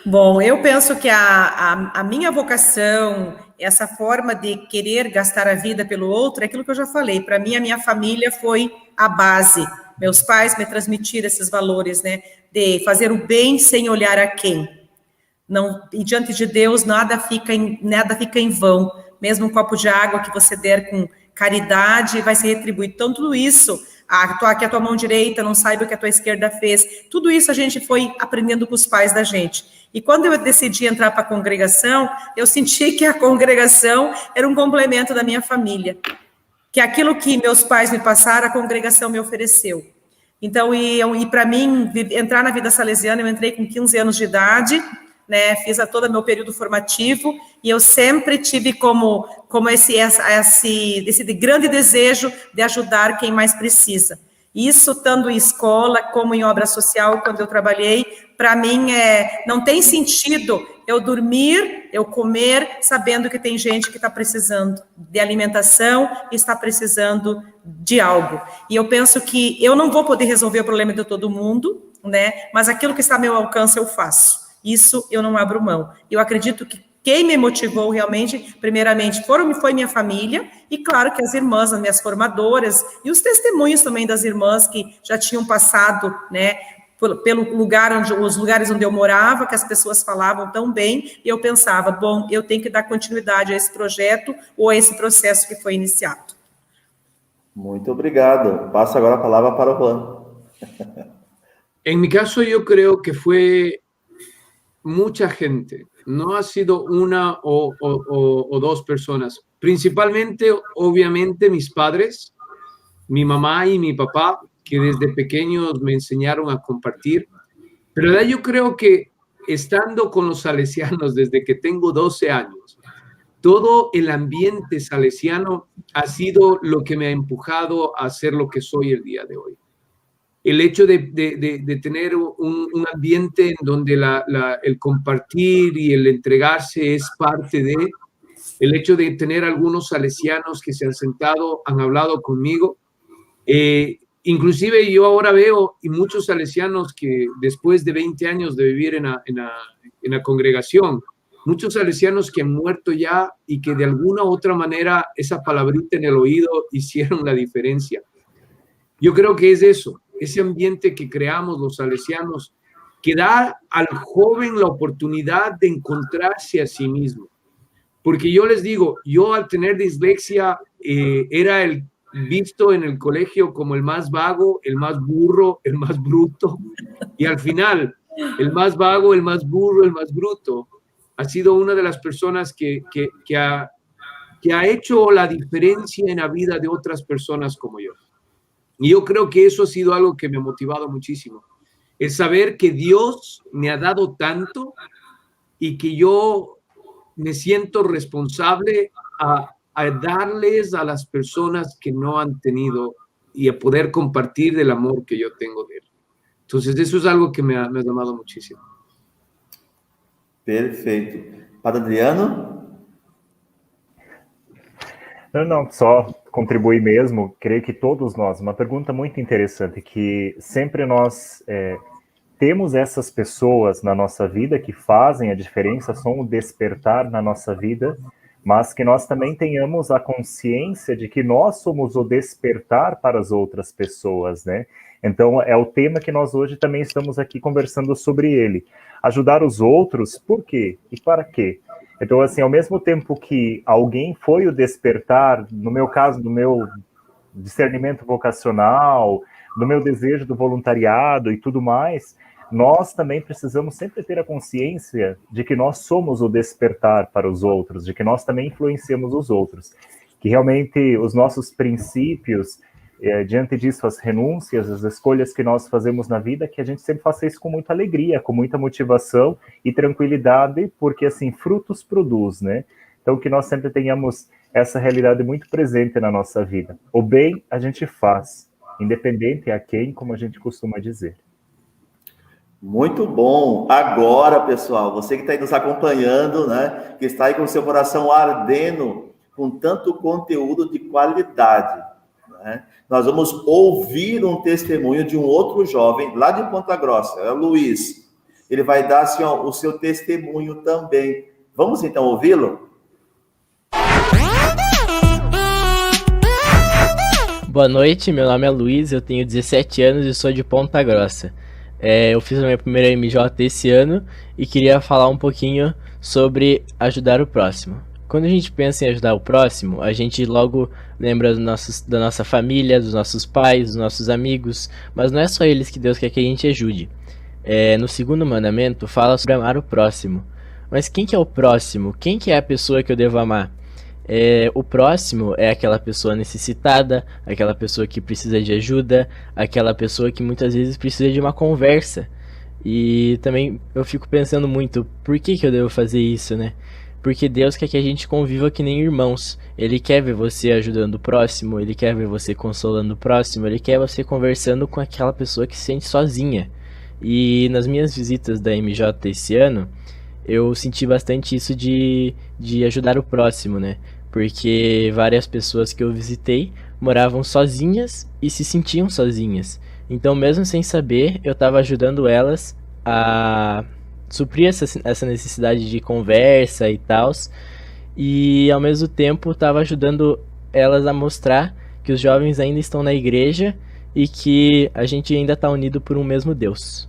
Bom, eu penso que a minha vocação, essa forma de querer gastar a vida pelo outro, é aquilo que eu já falei. Para mim, a minha família foi a base. Meus pais me transmitiram esses valores, né? De fazer o bem sem olhar a quem. Não, e diante de Deus, nada fica em vão. Mesmo um copo de água que você der com caridade, vai ser retribuído. Então, tudo isso, que a tua mão direita não saiba o que a tua esquerda fez, tudo isso a gente foi aprendendo com os pais da gente. E quando eu decidi entrar para a congregação, eu senti que a congregação era um complemento da minha família. Que aquilo que meus pais me passaram, a congregação me ofereceu. Então, e para mim, entrar na vida salesiana, eu entrei com 15 anos de idade, né, fiz todo o meu período formativo, e eu sempre tive como esse grande desejo de ajudar quem mais precisa. Isso, tanto em escola, como em obra social, quando eu trabalhei, para mim, não tem sentido eu dormir, eu comer, sabendo que tem gente que está precisando de alimentação e está precisando de algo. E eu penso que eu não vou poder resolver o problema de todo mundo, né, mas aquilo que está ao meu alcance eu faço. Isso eu não abro mão. Eu acredito que quem me motivou realmente, primeiramente, foi minha família, e claro que as irmãs, as minhas formadoras, e os testemunhos também das irmãs que já tinham passado, né, os lugares onde eu morava, que as pessoas falavam tão bem, e eu pensava, bom, eu tenho que dar continuidade a esse projeto ou a esse processo que foi iniciado. Muito obrigado. Passo agora a palavra para o Juan. En mi caso, yo creo que fue mucha gente, no ha sido una o 2 personas, principalmente, obviamente, mis padres, mi mamá y mi papá, que desde pequeños me enseñaron a compartir, pero yo creo que estando con los salesianos desde que tengo 12 años, todo el ambiente salesiano ha sido lo que me ha empujado a ser lo que soy el día de hoy. El hecho de tener un ambiente en donde el compartir y el entregarse es parte de, el hecho de tener algunos salesianos que se han sentado, han hablado conmigo, inclusive yo ahora veo y muchos salesianos que después de 20 años de vivir en la congregación, muchos salesianos que han muerto ya y que de alguna u otra manera esa palabrita en el oído hicieron la diferencia. Yo creo que es eso, ese ambiente que creamos los salesianos, que da al joven la oportunidad de encontrarse a sí mismo. Porque yo les digo, yo al tener dislexia era visto en el colegio como el más vago, el más burro, el más bruto, y al final, el más vago, el más burro, el más bruto, ha sido una de las personas que ha hecho la diferencia en la vida de otras personas como yo. Y yo creo que eso ha sido algo que me ha motivado muchísimo. El saber que Dios me ha dado tanto y que yo me siento responsable a darles a las personas que no han tenido y a poder compartir del amor que yo tengo de Él. Entonces, eso es algo que me ha llamado muchísimo. Perfeito. Padre Adriano? Não, só contribuir mesmo, creio que todos nós, uma pergunta muito interessante, que sempre nós temos essas pessoas na nossa vida que fazem a diferença, são o despertar na nossa vida, mas que nós também tenhamos a consciência de que nós somos o despertar para as outras pessoas, né? Então, é o tema que nós hoje também estamos aqui conversando sobre ele. Ajudar os outros, por quê? E para quê? Então, assim, ao mesmo tempo que alguém foi o despertar, no meu caso, do meu discernimento vocacional, do meu desejo do voluntariado e tudo mais, nós também precisamos sempre ter a consciência de que nós somos o despertar para os outros, de que nós também influenciamos os outros, que realmente os nossos princípios, diante disso, as renúncias, as escolhas que nós fazemos na vida, que a gente sempre faça isso com muita alegria, com muita motivação e tranquilidade, porque, assim, frutos produz, né? Então, que nós sempre tenhamos essa realidade muito presente na nossa vida. O bem a gente faz, independente a quem, como a gente costuma dizer. Muito bom. Agora, pessoal, você que está aí nos acompanhando, né, que está aí com o seu coração ardendo com tanto conteúdo de qualidade, né? Nós vamos ouvir um testemunho de um outro jovem lá de Ponta Grossa, é o Luiz. Ele vai dar assim, ó, o seu testemunho também. Vamos então ouvi-lo? Boa noite, meu nome é Luiz, eu tenho 17 anos e sou de Ponta Grossa. Eu fiz a minha primeira MJ esse ano e queria falar um pouquinho sobre ajudar o próximo. Quando a gente pensa em ajudar o próximo, a gente logo lembra da nossa família, dos nossos pais, dos nossos amigos, mas não é só eles que Deus quer que a gente ajude. No segundo mandamento fala sobre amar o próximo. Mas quem que é o próximo? Quem que é a pessoa que eu devo amar? O próximo é aquela pessoa necessitada, aquela pessoa que precisa de ajuda, aquela pessoa que muitas vezes precisa de uma conversa. E também eu fico pensando muito, por que eu devo fazer isso, né? Porque Deus quer que a gente conviva que nem irmãos. Ele quer ver você ajudando o próximo, Ele quer ver você consolando o próximo, Ele quer você conversando com aquela pessoa que se sente sozinha. E nas minhas visitas da MJ esse ano, eu senti bastante isso de ajudar o próximo, né? Porque várias pessoas que eu visitei moravam sozinhas e se sentiam sozinhas. Então, mesmo sem saber, eu estava ajudando elas a suprir essa necessidade de conversa e tal. E, ao mesmo tempo, estava ajudando elas a mostrar que os jovens ainda estão na igreja e que a gente ainda está unido por um mesmo Deus.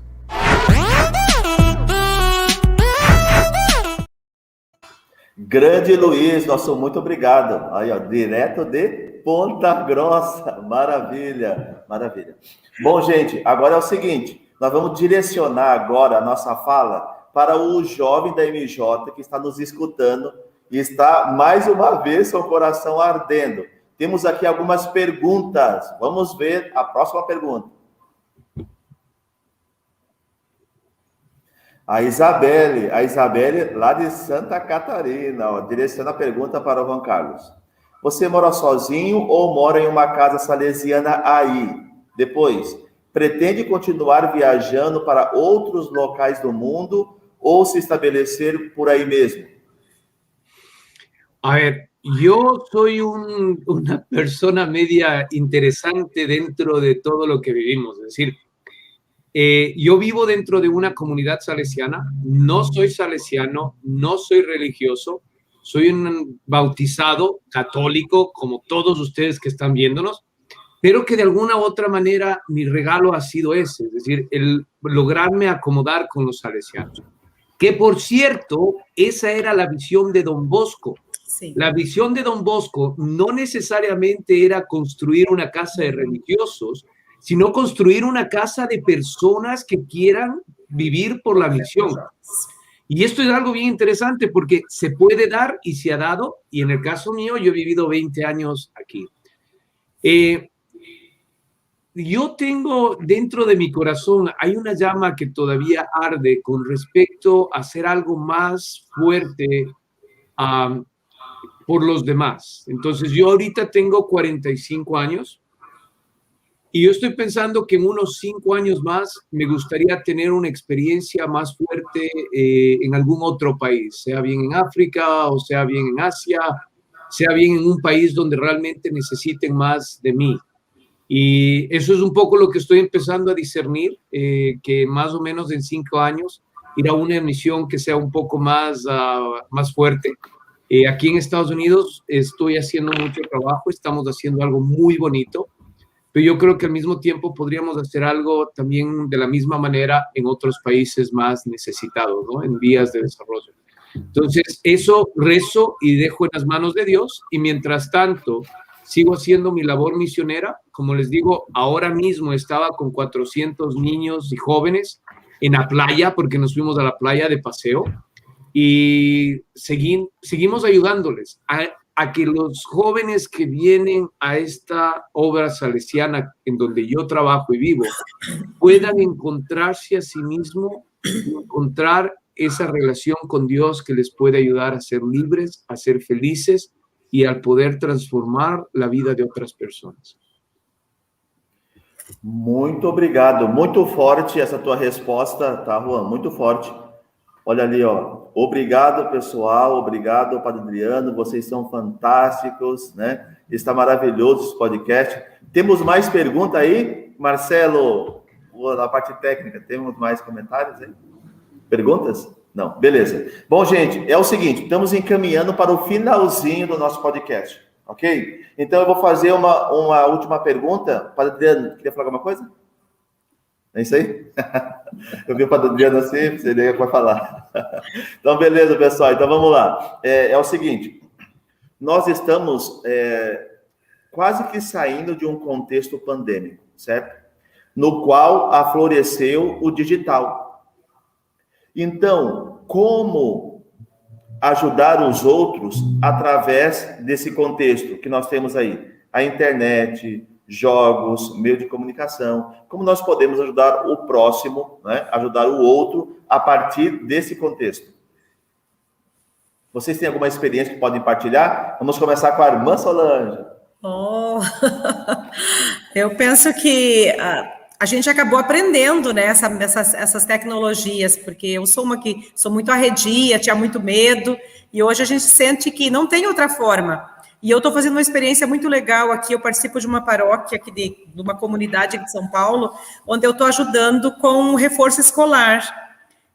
Grande Luiz, nosso muito obrigado. Aí, ó, direto de Ponta Grossa. Maravilha, maravilha. Bom, gente, agora é o seguinte, nós vamos direcionar agora a nossa fala para o jovem da MJ que está nos escutando e está, mais uma vez, com o coração ardendo. Temos aqui algumas perguntas. Vamos ver a próxima pergunta. A Isabelle lá de Santa Catarina, ó, direciona a pergunta para o Juan Carlos. Você mora sozinho ou mora em uma casa salesiana aí? Depois, pretende continuar viajando para outros locais do mundo ou se estabelecer por aí mesmo? A ver, yo soy una persona media interesante dentro de todo lo que vivimos, es decir, yo vivo dentro de una comunidad salesiana, no soy salesiano, no soy religioso, soy un bautizado católico, como todos ustedes que están viéndonos, pero que de alguna u otra manera mi regalo ha sido ese, es decir, el lograrme acomodar con los salesianos. Que, por cierto, esa era la visión de Don Bosco. Sí. La visión de Don Bosco no necesariamente era construir una casa de religiosos, sino construir una casa de personas que quieran vivir por la misión. Y esto es algo bien interesante porque se puede dar y se ha dado, y en el caso mío yo he vivido 20 años aquí. Yo tengo dentro de mi corazón, hay una llama que todavía arde con respecto a hacer algo más fuerte por los demás. Entonces yo ahorita tengo 45 años y yo estoy pensando que en unos 5 años más me gustaría tener una experiencia más fuerte en algún otro país, sea bien en África o sea bien en Asia, sea bien en un país donde realmente necesiten más de mí. Y eso es un poco lo que estoy empezando a discernir, que más o menos en 5 años ir a una misión que sea un poco más fuerte. Aquí en Estados Unidos estoy haciendo mucho trabajo, estamos haciendo algo muy bonito, pero yo creo que al mismo tiempo podríamos hacer algo también de la misma manera en otros países más necesitados, ¿no? En vías de desarrollo. Entonces, eso rezo y dejo en las manos de Dios, y mientras tanto sigo haciendo mi labor misionera. Como les digo, ahora mismo estaba con 400 niños y jóvenes en la playa, porque nos fuimos a la playa de paseo, y seguimos ayudándoles a que los jóvenes que vienen a esta obra salesiana en donde yo trabajo y vivo puedan encontrarse a sí mismos, encontrar esa relación con Dios que les puede ayudar a ser libres, a ser felices y al poder transformar la vida de outras pessoas. Muito obrigado, muito forte essa tua resposta, tá, Juan? Muito forte. Olha ali, ó. Obrigado, pessoal. Obrigado, Padre Adriano. Vocês são fantásticos, né? Está maravilhoso esse podcast. Temos mais pergunta aí, Marcelo? Na parte técnica, temos mais comentários aí? Perguntas? Não, beleza. Bom, gente, é o seguinte, estamos encaminhando para o finalzinho do nosso podcast, ok? Então, eu vou fazer uma última pergunta. Padre Adriano, queria falar alguma coisa? É isso aí? Eu vi o Padre Adriano assim, você nem vai falar. Então, beleza, pessoal. Então, vamos lá. É o seguinte, nós estamos quase que saindo de um contexto pandêmico, certo? No qual afloresceu o digital. Então, como ajudar os outros através desse contexto que nós temos aí? A internet, jogos, meio de comunicação. Como nós podemos ajudar o próximo, né? Ajudar o outro a partir desse contexto? Vocês têm alguma experiência que podem partilhar? Vamos começar com a irmã Solange. Eu penso que a gente acabou aprendendo, né, essas tecnologias, porque eu sou uma que sou muito arredia, tinha muito medo, e hoje a gente sente que não tem outra forma. E eu estou fazendo uma experiência muito legal aqui, eu participo de uma paróquia aqui de uma comunidade de São Paulo, onde eu estou ajudando com reforço escolar.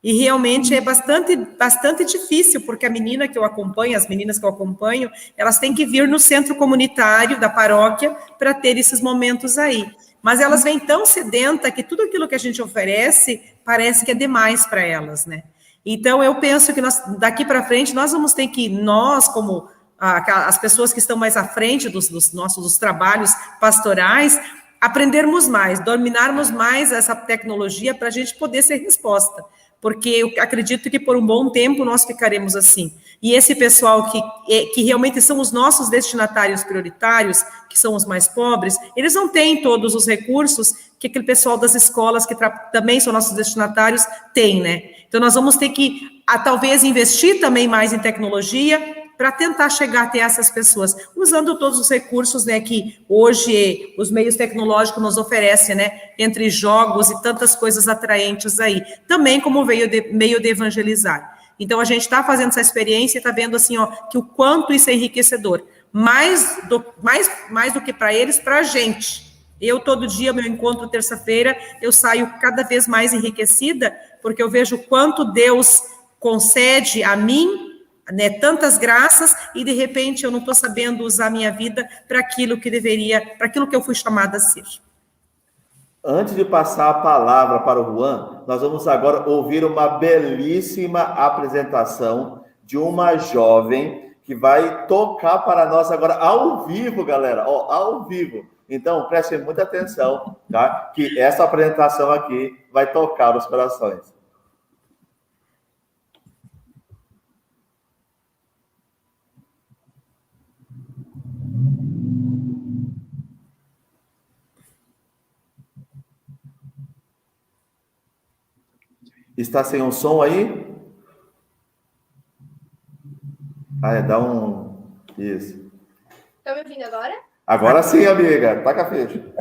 E realmente é bastante difícil, porque a menina que eu acompanho, as meninas que eu acompanho, elas têm que vir no centro comunitário da paróquia para ter esses momentos aí. Mas elas vêm tão sedentas que tudo aquilo que a gente oferece parece que é demais para elas, né? Então, eu penso que daqui para frente, nós vamos ter que, nós, como as pessoas que estão mais à frente dos nossos trabalhos pastorais, aprendermos mais, dominarmos mais essa tecnologia para a gente poder ser resposta. Porque eu acredito que por um bom tempo nós ficaremos assim. E esse pessoal que realmente são os nossos destinatários prioritários, que são os mais pobres, eles não têm todos os recursos que aquele pessoal das escolas, que também são nossos destinatários, tem, né? Então, nós vamos ter que, talvez, investir também mais em tecnologia para tentar chegar até essas pessoas, usando todos os recursos, né, que hoje os meios tecnológicos nos oferecem, né, entre jogos e tantas coisas atraentes aí, também como meio de evangelizar. Então, a gente está fazendo essa experiência e está vendo, assim, ó, que o quanto isso é enriquecedor, mais do que para eles, para a gente. Eu, todo dia, meu encontro terça-feira, eu saio cada vez mais enriquecida, porque eu vejo o quanto Deus concede a mim, né, tantas graças, e de repente eu não estou sabendo usar a minha vida para aquilo que para aquilo que eu fui chamada a ser. Antes de passar a palavra para o Juan, nós vamos agora ouvir uma belíssima apresentação de uma jovem que vai tocar para nós agora ao vivo, galera, ao vivo. Então, prestem muita atenção, tá? Que essa apresentação aqui vai tocar os corações. Está sem um som aí? Dá um... Isso. Estão me ouvindo agora? Agora sim, amiga. Taca a ficha.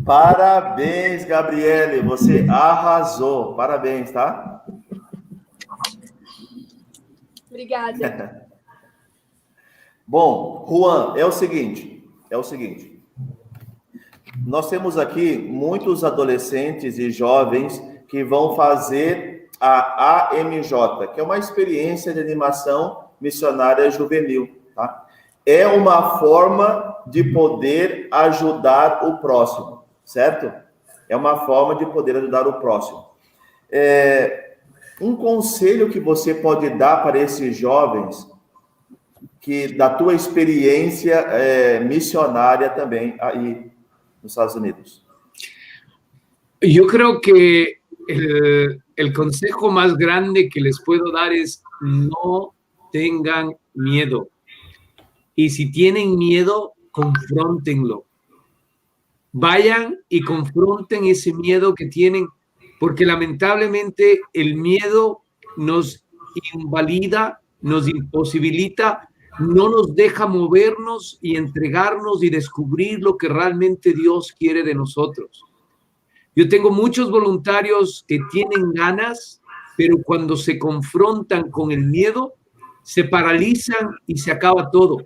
Parabéns, Gabriele, você arrasou. Parabéns, tá? Obrigada. Bom, Juan, é o seguinte. Nós temos aqui muitos adolescentes e jovens que vão fazer a AMJ, que é uma experiência de animação missionária juvenil, tá? É uma forma de poder ajudar o próximo, certo? É uma forma de poder ajudar o próximo. Um conselho que você pode dar para esses jovens, que da tua experiência missionária também aí nos Estados Unidos. Yo creo que el consejo más grande que les puedo dar es no tengan miedo. Y si tienen miedo, confróntenlo. Vayan y confronten ese miedo que tienen, porque lamentablemente el miedo nos invalida, nos imposibilita, no nos deja movernos y entregarnos y descubrir lo que realmente Dios quiere de nosotros. Yo tengo muchos voluntarios que tienen ganas, pero cuando se confrontan con el miedo, se paralizan y se acaba todo.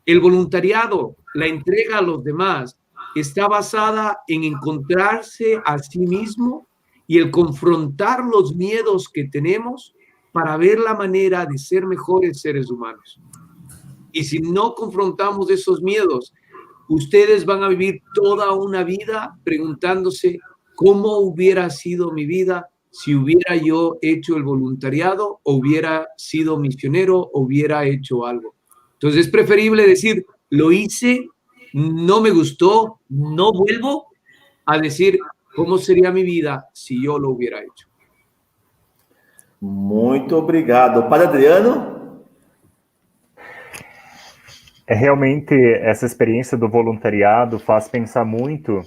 El voluntariado, la entrega a los demás, está basada en encontrarse a sí mismo y el confrontar los miedos que tenemos para ver la manera de ser mejores seres humanos. Y si no confrontamos esos miedos, ustedes van a vivir toda una vida preguntándose cómo hubiera sido mi vida si hubiera yo hecho el voluntariado o hubiera sido misionero o hubiera hecho algo. Entonces es preferible decir, lo hice, no me gustó, no vuelvo, a decir, ¿cómo sería mi vida si yo lo hubiera hecho? Muito obrigado. Padre Adriano? Realmente, essa experiência do voluntariado faz pensar muito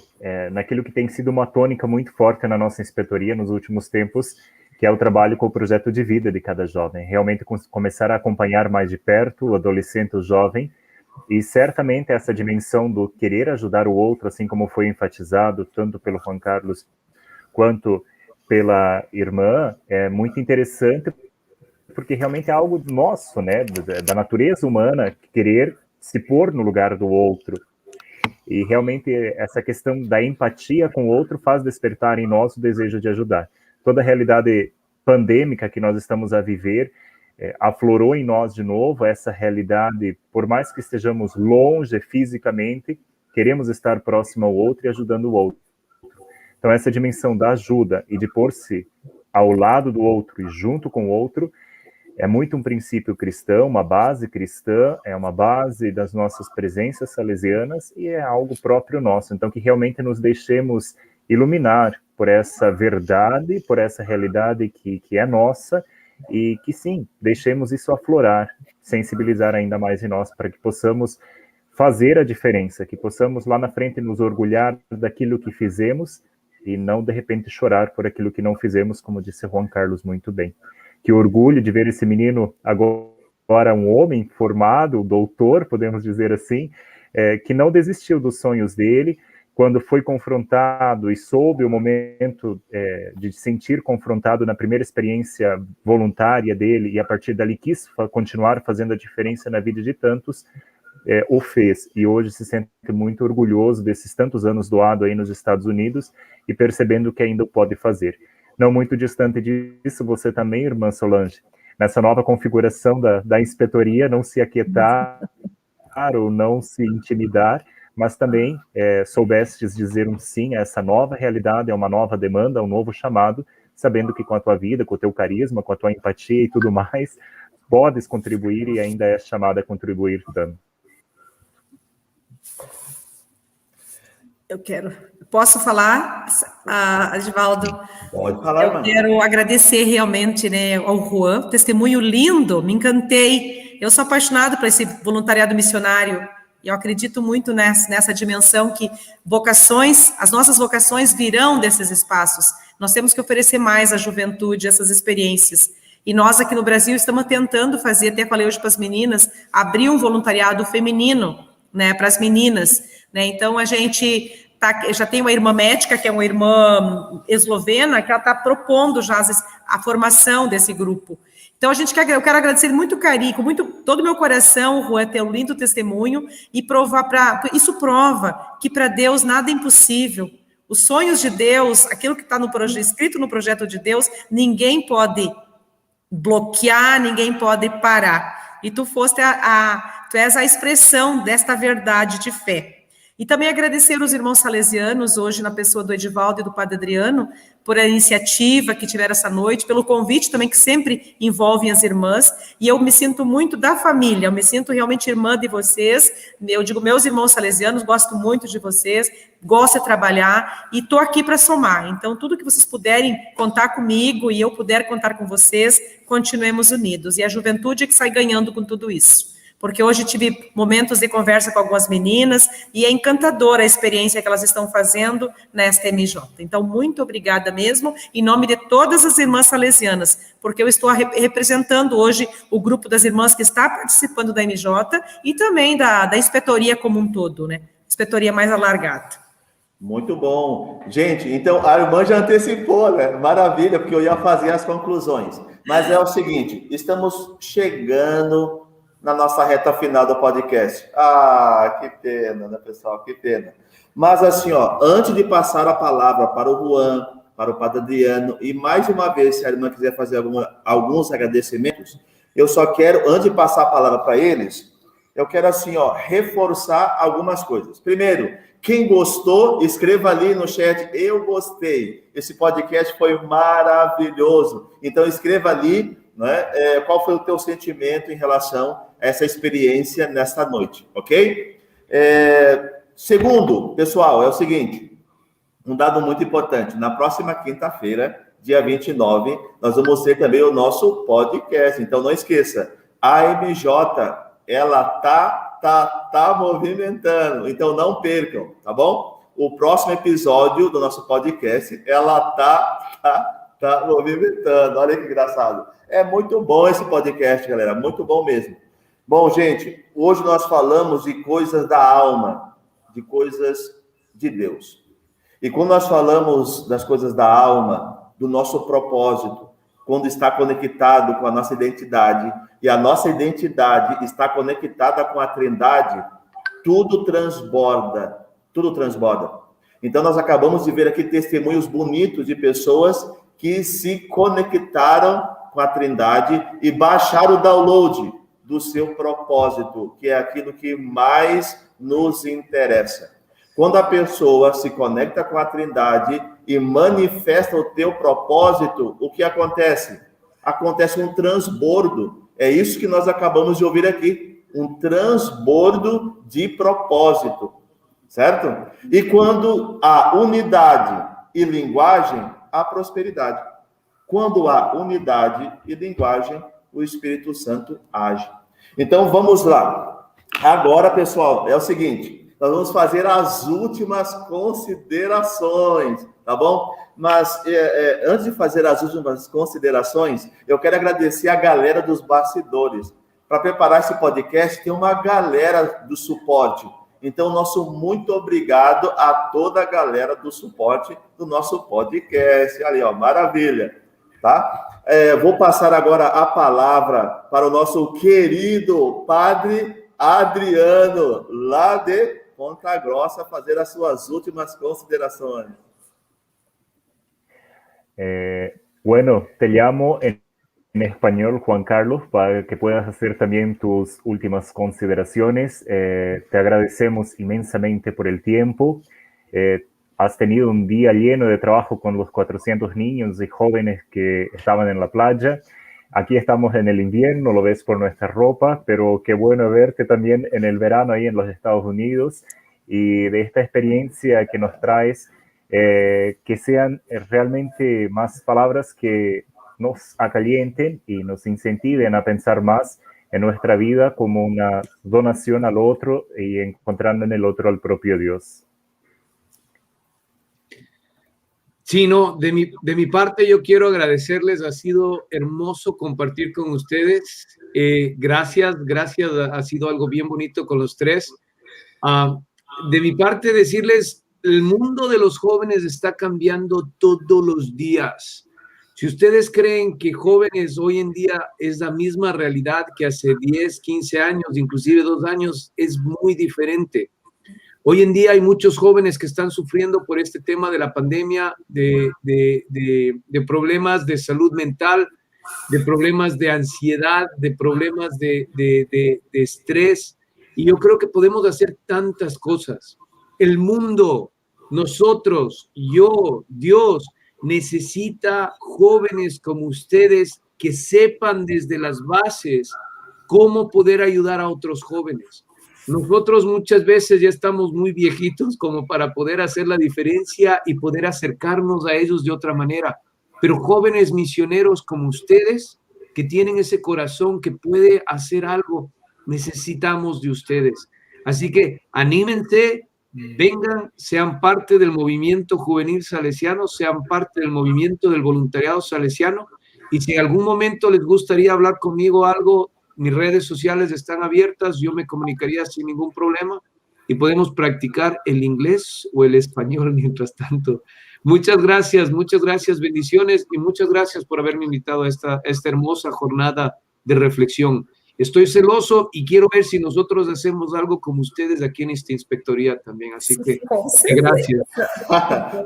naquilo que tem sido uma tônica muito forte na nossa inspetoria nos últimos tempos, que é o trabalho com o projeto de vida de cada jovem. Realmente começar a acompanhar mais de perto o adolescente, o jovem, e certamente essa dimensão do querer ajudar o outro, assim como foi enfatizado tanto pelo Juan Carlos quanto pela irmã, é muito interessante, porque realmente é algo nosso, né, da natureza humana, querer se pôr no lugar do outro. E realmente essa questão da empatia com o outro faz despertar em nós o desejo de ajudar. Toda a realidade pandêmica que nós estamos a viver aflorou em nós de novo essa realidade, por mais que estejamos longe fisicamente, queremos estar próximo ao outro e ajudando o outro. Então essa dimensão da ajuda e de pôr-se ao lado do outro e junto com o outro é muito um princípio cristão, uma base cristã, é uma base das nossas presenças salesianas e é algo próprio nosso. Então que realmente nos deixemos iluminar por essa verdade, por essa realidade que é nossa, e que sim, deixemos isso aflorar, sensibilizar ainda mais em nós, para que possamos fazer a diferença, que possamos lá na frente nos orgulhar daquilo que fizemos e não de repente chorar por aquilo que não fizemos, como disse Juan Carlos muito bem. Que orgulho de ver esse menino agora agora um homem formado, doutor, podemos dizer assim, que não desistiu dos sonhos dele. Quando foi confrontado e soube o momento de se sentir confrontado na primeira experiência voluntária dele, e a partir dali quis continuar fazendo a diferença na vida de tantos, o fez. E hoje se sente muito orgulhoso desses tantos anos doado aí nos Estados Unidos e percebendo que ainda o pode fazer. Não muito distante disso, você também, irmã Solange, nessa nova configuração da inspetoria, não se aquietar ou não se intimidar, mas também soubestes dizer um sim a essa nova realidade, a uma nova demanda, a um novo chamado, sabendo que com a tua vida, com o teu carisma, com a tua empatia e tudo mais, podes contribuir e ainda és chamada a contribuir tanto. Posso falar, Edivaldo? Pode falar, mano. Quero agradecer realmente, né, ao Juan, testemunho lindo, me encantei. Eu sou apaixonada por esse voluntariado missionário. E eu acredito muito nessa dimensão que as nossas vocações virão desses espaços. Nós temos que oferecer mais à juventude essas experiências. E nós aqui no Brasil estamos tentando fazer, até falei hoje para as meninas, abrir um voluntariado feminino, né, para as meninas. Né? Então, a gente já tem uma irmã médica, que é uma irmã eslovena, que ela está propondo já a formação desse grupo. Então, eu quero agradecer muito carinho, com todo o meu coração, o Juan, ter um lindo testemunho, e isso prova que para Deus nada é impossível. Os sonhos de Deus, aquilo que está escrito no projeto de Deus, ninguém pode bloquear, ninguém pode parar. E tu és a expressão desta verdade de fé. E também agradecer os irmãos salesianos, hoje na pessoa do Edivaldo e do Padre Adriano, por a iniciativa que tiveram essa noite, pelo convite também que sempre envolvem as irmãs, e eu me sinto muito da família, eu me sinto realmente irmã de vocês, eu digo meus irmãos salesianos, gosto muito de vocês, gosto de trabalhar, e estou aqui para somar, então tudo que vocês puderem contar comigo, e eu puder contar com vocês, continuemos unidos, e a juventude é que sai ganhando com tudo isso. Porque hoje tive momentos de conversa com algumas meninas e é encantadora a experiência que elas estão fazendo nesta MJ. Então, muito obrigada mesmo, em nome de todas as irmãs salesianas, porque eu estou representando hoje o grupo das irmãs que está participando da MJ e também da inspetoria como um todo, né? Inspetoria mais alargada. Muito bom. Gente, então a irmã já antecipou, né? Maravilha, porque eu ia fazer as conclusões. Mas é o seguinte, estamos chegando na nossa reta final do podcast. Ah, que pena, né, pessoal? Que pena. Mas assim, antes de passar a palavra para o Juan, para o Padre Adriano, e mais uma vez, se a irmã quiser fazer alguns agradecimentos, eu só quero, antes de passar a palavra para eles, eu quero assim, reforçar algumas coisas. Primeiro, quem gostou, escreva ali no chat, eu gostei. Esse podcast foi maravilhoso. Então, escreva ali, né, qual foi o teu sentimento em relação a essa experiência nesta noite, ok? Segundo, pessoal, é o seguinte, um dado muito importante, na próxima quinta-feira, dia 29, nós vamos ter também o nosso podcast, então não esqueça, a MJ, ela tá movimentando, então não percam, tá bom? O próximo episódio do nosso podcast, ela tá movimentando, olha que engraçado. É muito bom esse podcast, galera, muito bom mesmo. Bom, gente, hoje nós falamos de coisas da alma, de coisas de Deus. E quando nós falamos das coisas da alma, do nosso propósito, quando está conectado com a nossa identidade, e a nossa identidade está conectada com a Trindade, tudo transborda, tudo transborda. Então, nós acabamos de ver aqui testemunhos bonitos de pessoas que se conectaram com a Trindade e baixaram o download do seu propósito, que é aquilo que mais nos interessa. Quando a pessoa se conecta com a Trindade e manifesta o teu propósito, o que acontece? Acontece um transbordo. É isso que nós acabamos de ouvir aqui. Um transbordo de propósito. Certo? E quando há unidade e linguagem, há prosperidade. Quando há unidade e linguagem, o Espírito Santo age. Então, vamos lá. Agora, pessoal, é o seguinte, nós vamos fazer as últimas considerações, tá bom? Mas, antes de fazer as últimas considerações, eu quero agradecer a galera dos bastidores. para preparar esse podcast, tem uma galera do suporte. Então, nosso muito obrigado a toda a galera do suporte do nosso podcast. Ali, ó, maravilha, tá? Vou passar agora a palavra para o nosso querido Padre Adriano, lá de Ponta Grossa, fazer as suas últimas considerações. Bueno, te llamo en español, Juan Carlos, para que puedas hacer también tus últimas consideraciones. Te agradecemos inmensamente por el tiempo. Has tenido un día lleno de trabajo con los 400 niños y jóvenes que estaban en la playa. Aquí estamos en el invierno, lo ves por nuestra ropa, pero qué bueno verte también en el verano ahí en los Estados Unidos y de esta experiencia que nos traes, que sean realmente más palabras que nos acalienten y nos incentiven a pensar más en nuestra vida como una donación al otro y encontrando en el otro al propio Dios. Sí, no, de mi parte yo quiero agradecerles, ha sido hermoso compartir con ustedes. Gracias, ha sido algo bien bonito con los tres. De mi parte decirles, el mundo de los jóvenes está cambiando todos los días. Si ustedes creen que jóvenes hoy en día es la misma realidad que hace 10, 15 años, inclusive 2 años, es muy diferente. Hoy en día hay muchos jóvenes que están sufriendo por este tema de la pandemia, de problemas de salud mental, de problemas de ansiedad, de problemas de estrés. Y yo creo que podemos hacer tantas cosas. El mundo, nosotros, yo, Dios, necesita jóvenes como ustedes que sepan desde las bases cómo poder ayudar a otros jóvenes. Nosotros muchas veces ya estamos muy viejitos como para poder hacer la diferencia y poder acercarnos a ellos de otra manera. Pero jóvenes misioneros como ustedes, que tienen ese corazón que puede hacer algo, necesitamos de ustedes. Así que anímense, vengan, sean parte del movimiento juvenil salesiano, sean parte del movimiento del voluntariado salesiano. Y si en algún momento les gustaría hablar conmigo algo, mis redes sociales están abiertas, yo me comunicaría sin ningún problema y podemos practicar el inglés o el español mientras tanto. Muchas gracias, bendiciones y muchas gracias por haberme invitado a esta hermosa jornada de reflexión. Estoy celoso y quiero ver si nosotros hacemos algo como ustedes aquí en esta inspectoría también, así que gracias.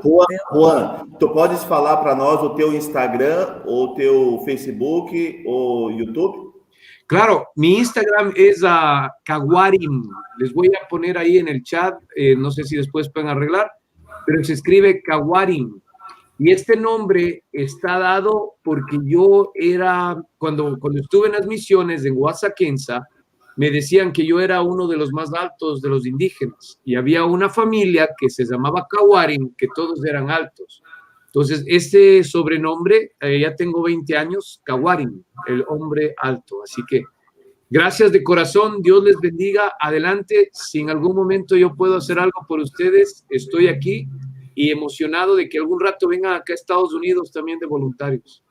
Juan, tu podes falar para nós o teu Instagram, o teu Facebook, o YouTube? Claro, mi Instagram es Kawarim. Les voy a poner ahí en el chat, no sé si después pueden arreglar, pero se escribe Kawarim. Y este nombre está dado porque yo era, cuando estuve en las misiones en Guasaquenza, me decían que yo era uno de los más altos de los indígenas. Y había una familia que se llamaba Kawarim, que todos eran altos. Entonces, este sobrenombre, ya tengo 20 años, Kawarim, el hombre alto. Así que, gracias de corazón, Dios les bendiga, adelante. Si en algún momento yo puedo hacer algo por ustedes, estoy aquí y emocionado de que algún rato vengan acá a Estados Unidos también de voluntarios.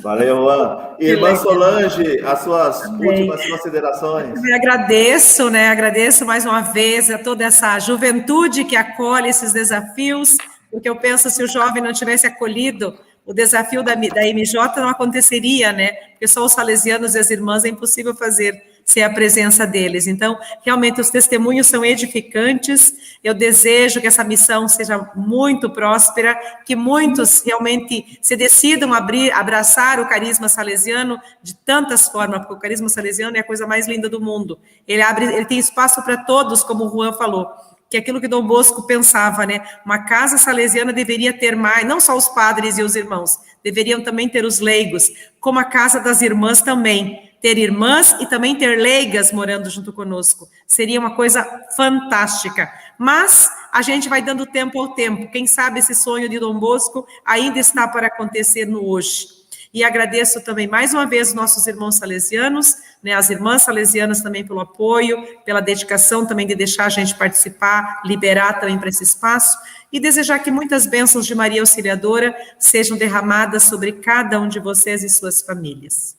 Valeu, Juan. Irmã Solange, as suas últimas considerações. Eu agradeço mais uma vez a toda essa juventude que acolhe esses desafios, porque eu penso, se o jovem não tivesse acolhido, o desafio da MJ não aconteceria, né? Porque só os salesianos e as irmãs é impossível fazer sem a presença deles. Então, realmente, os testemunhos são edificantes. Eu desejo que essa missão seja muito próspera, que muitos realmente se decidam abraçar o carisma salesiano de tantas formas, porque o carisma salesiano é a coisa mais linda do mundo. Ele tem espaço para todos, como o Juan falou, que é aquilo que Dom Bosco pensava, né? Uma casa salesiana deveria ter mais, não só os padres e os irmãos, deveriam também ter os leigos, como a casa das irmãs também. Ter irmãs e também ter leigas morando junto conosco. Seria uma coisa fantástica. Mas a gente vai dando tempo ao tempo. Quem sabe esse sonho de Dom Bosco ainda está para acontecer no hoje. E agradeço também mais uma vez os nossos irmãos salesianos, né, as irmãs salesianas também pelo apoio, pela dedicação também de deixar a gente participar, liberar também para esse espaço, e desejar que muitas bênçãos de Maria Auxiliadora sejam derramadas sobre cada um de vocês e suas famílias.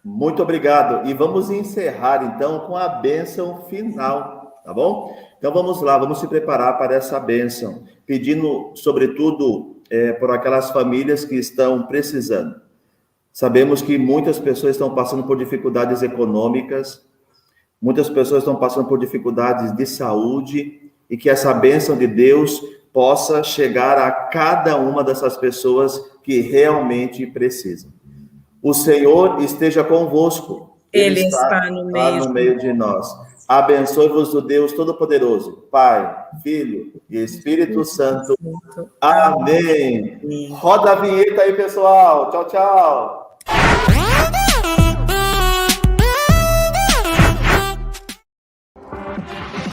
Muito obrigado. E vamos encerrar, então, com a bênção final, tá bom? Então, vamos lá, vamos se preparar para essa bênção, pedindo, sobretudo, por aquelas famílias que estão precisando. Sabemos que muitas pessoas estão passando por dificuldades econômicas, muitas pessoas estão passando por dificuldades de saúde, e que essa bênção de Deus possa chegar a cada uma dessas pessoas que realmente precisam. O Senhor esteja convosco. Ele está no meio de nós. Abençoe-vos o Deus Todo-Poderoso, Pai, Filho e Espírito Santo. Amém. Roda a vinheta aí, pessoal. Tchau, tchau.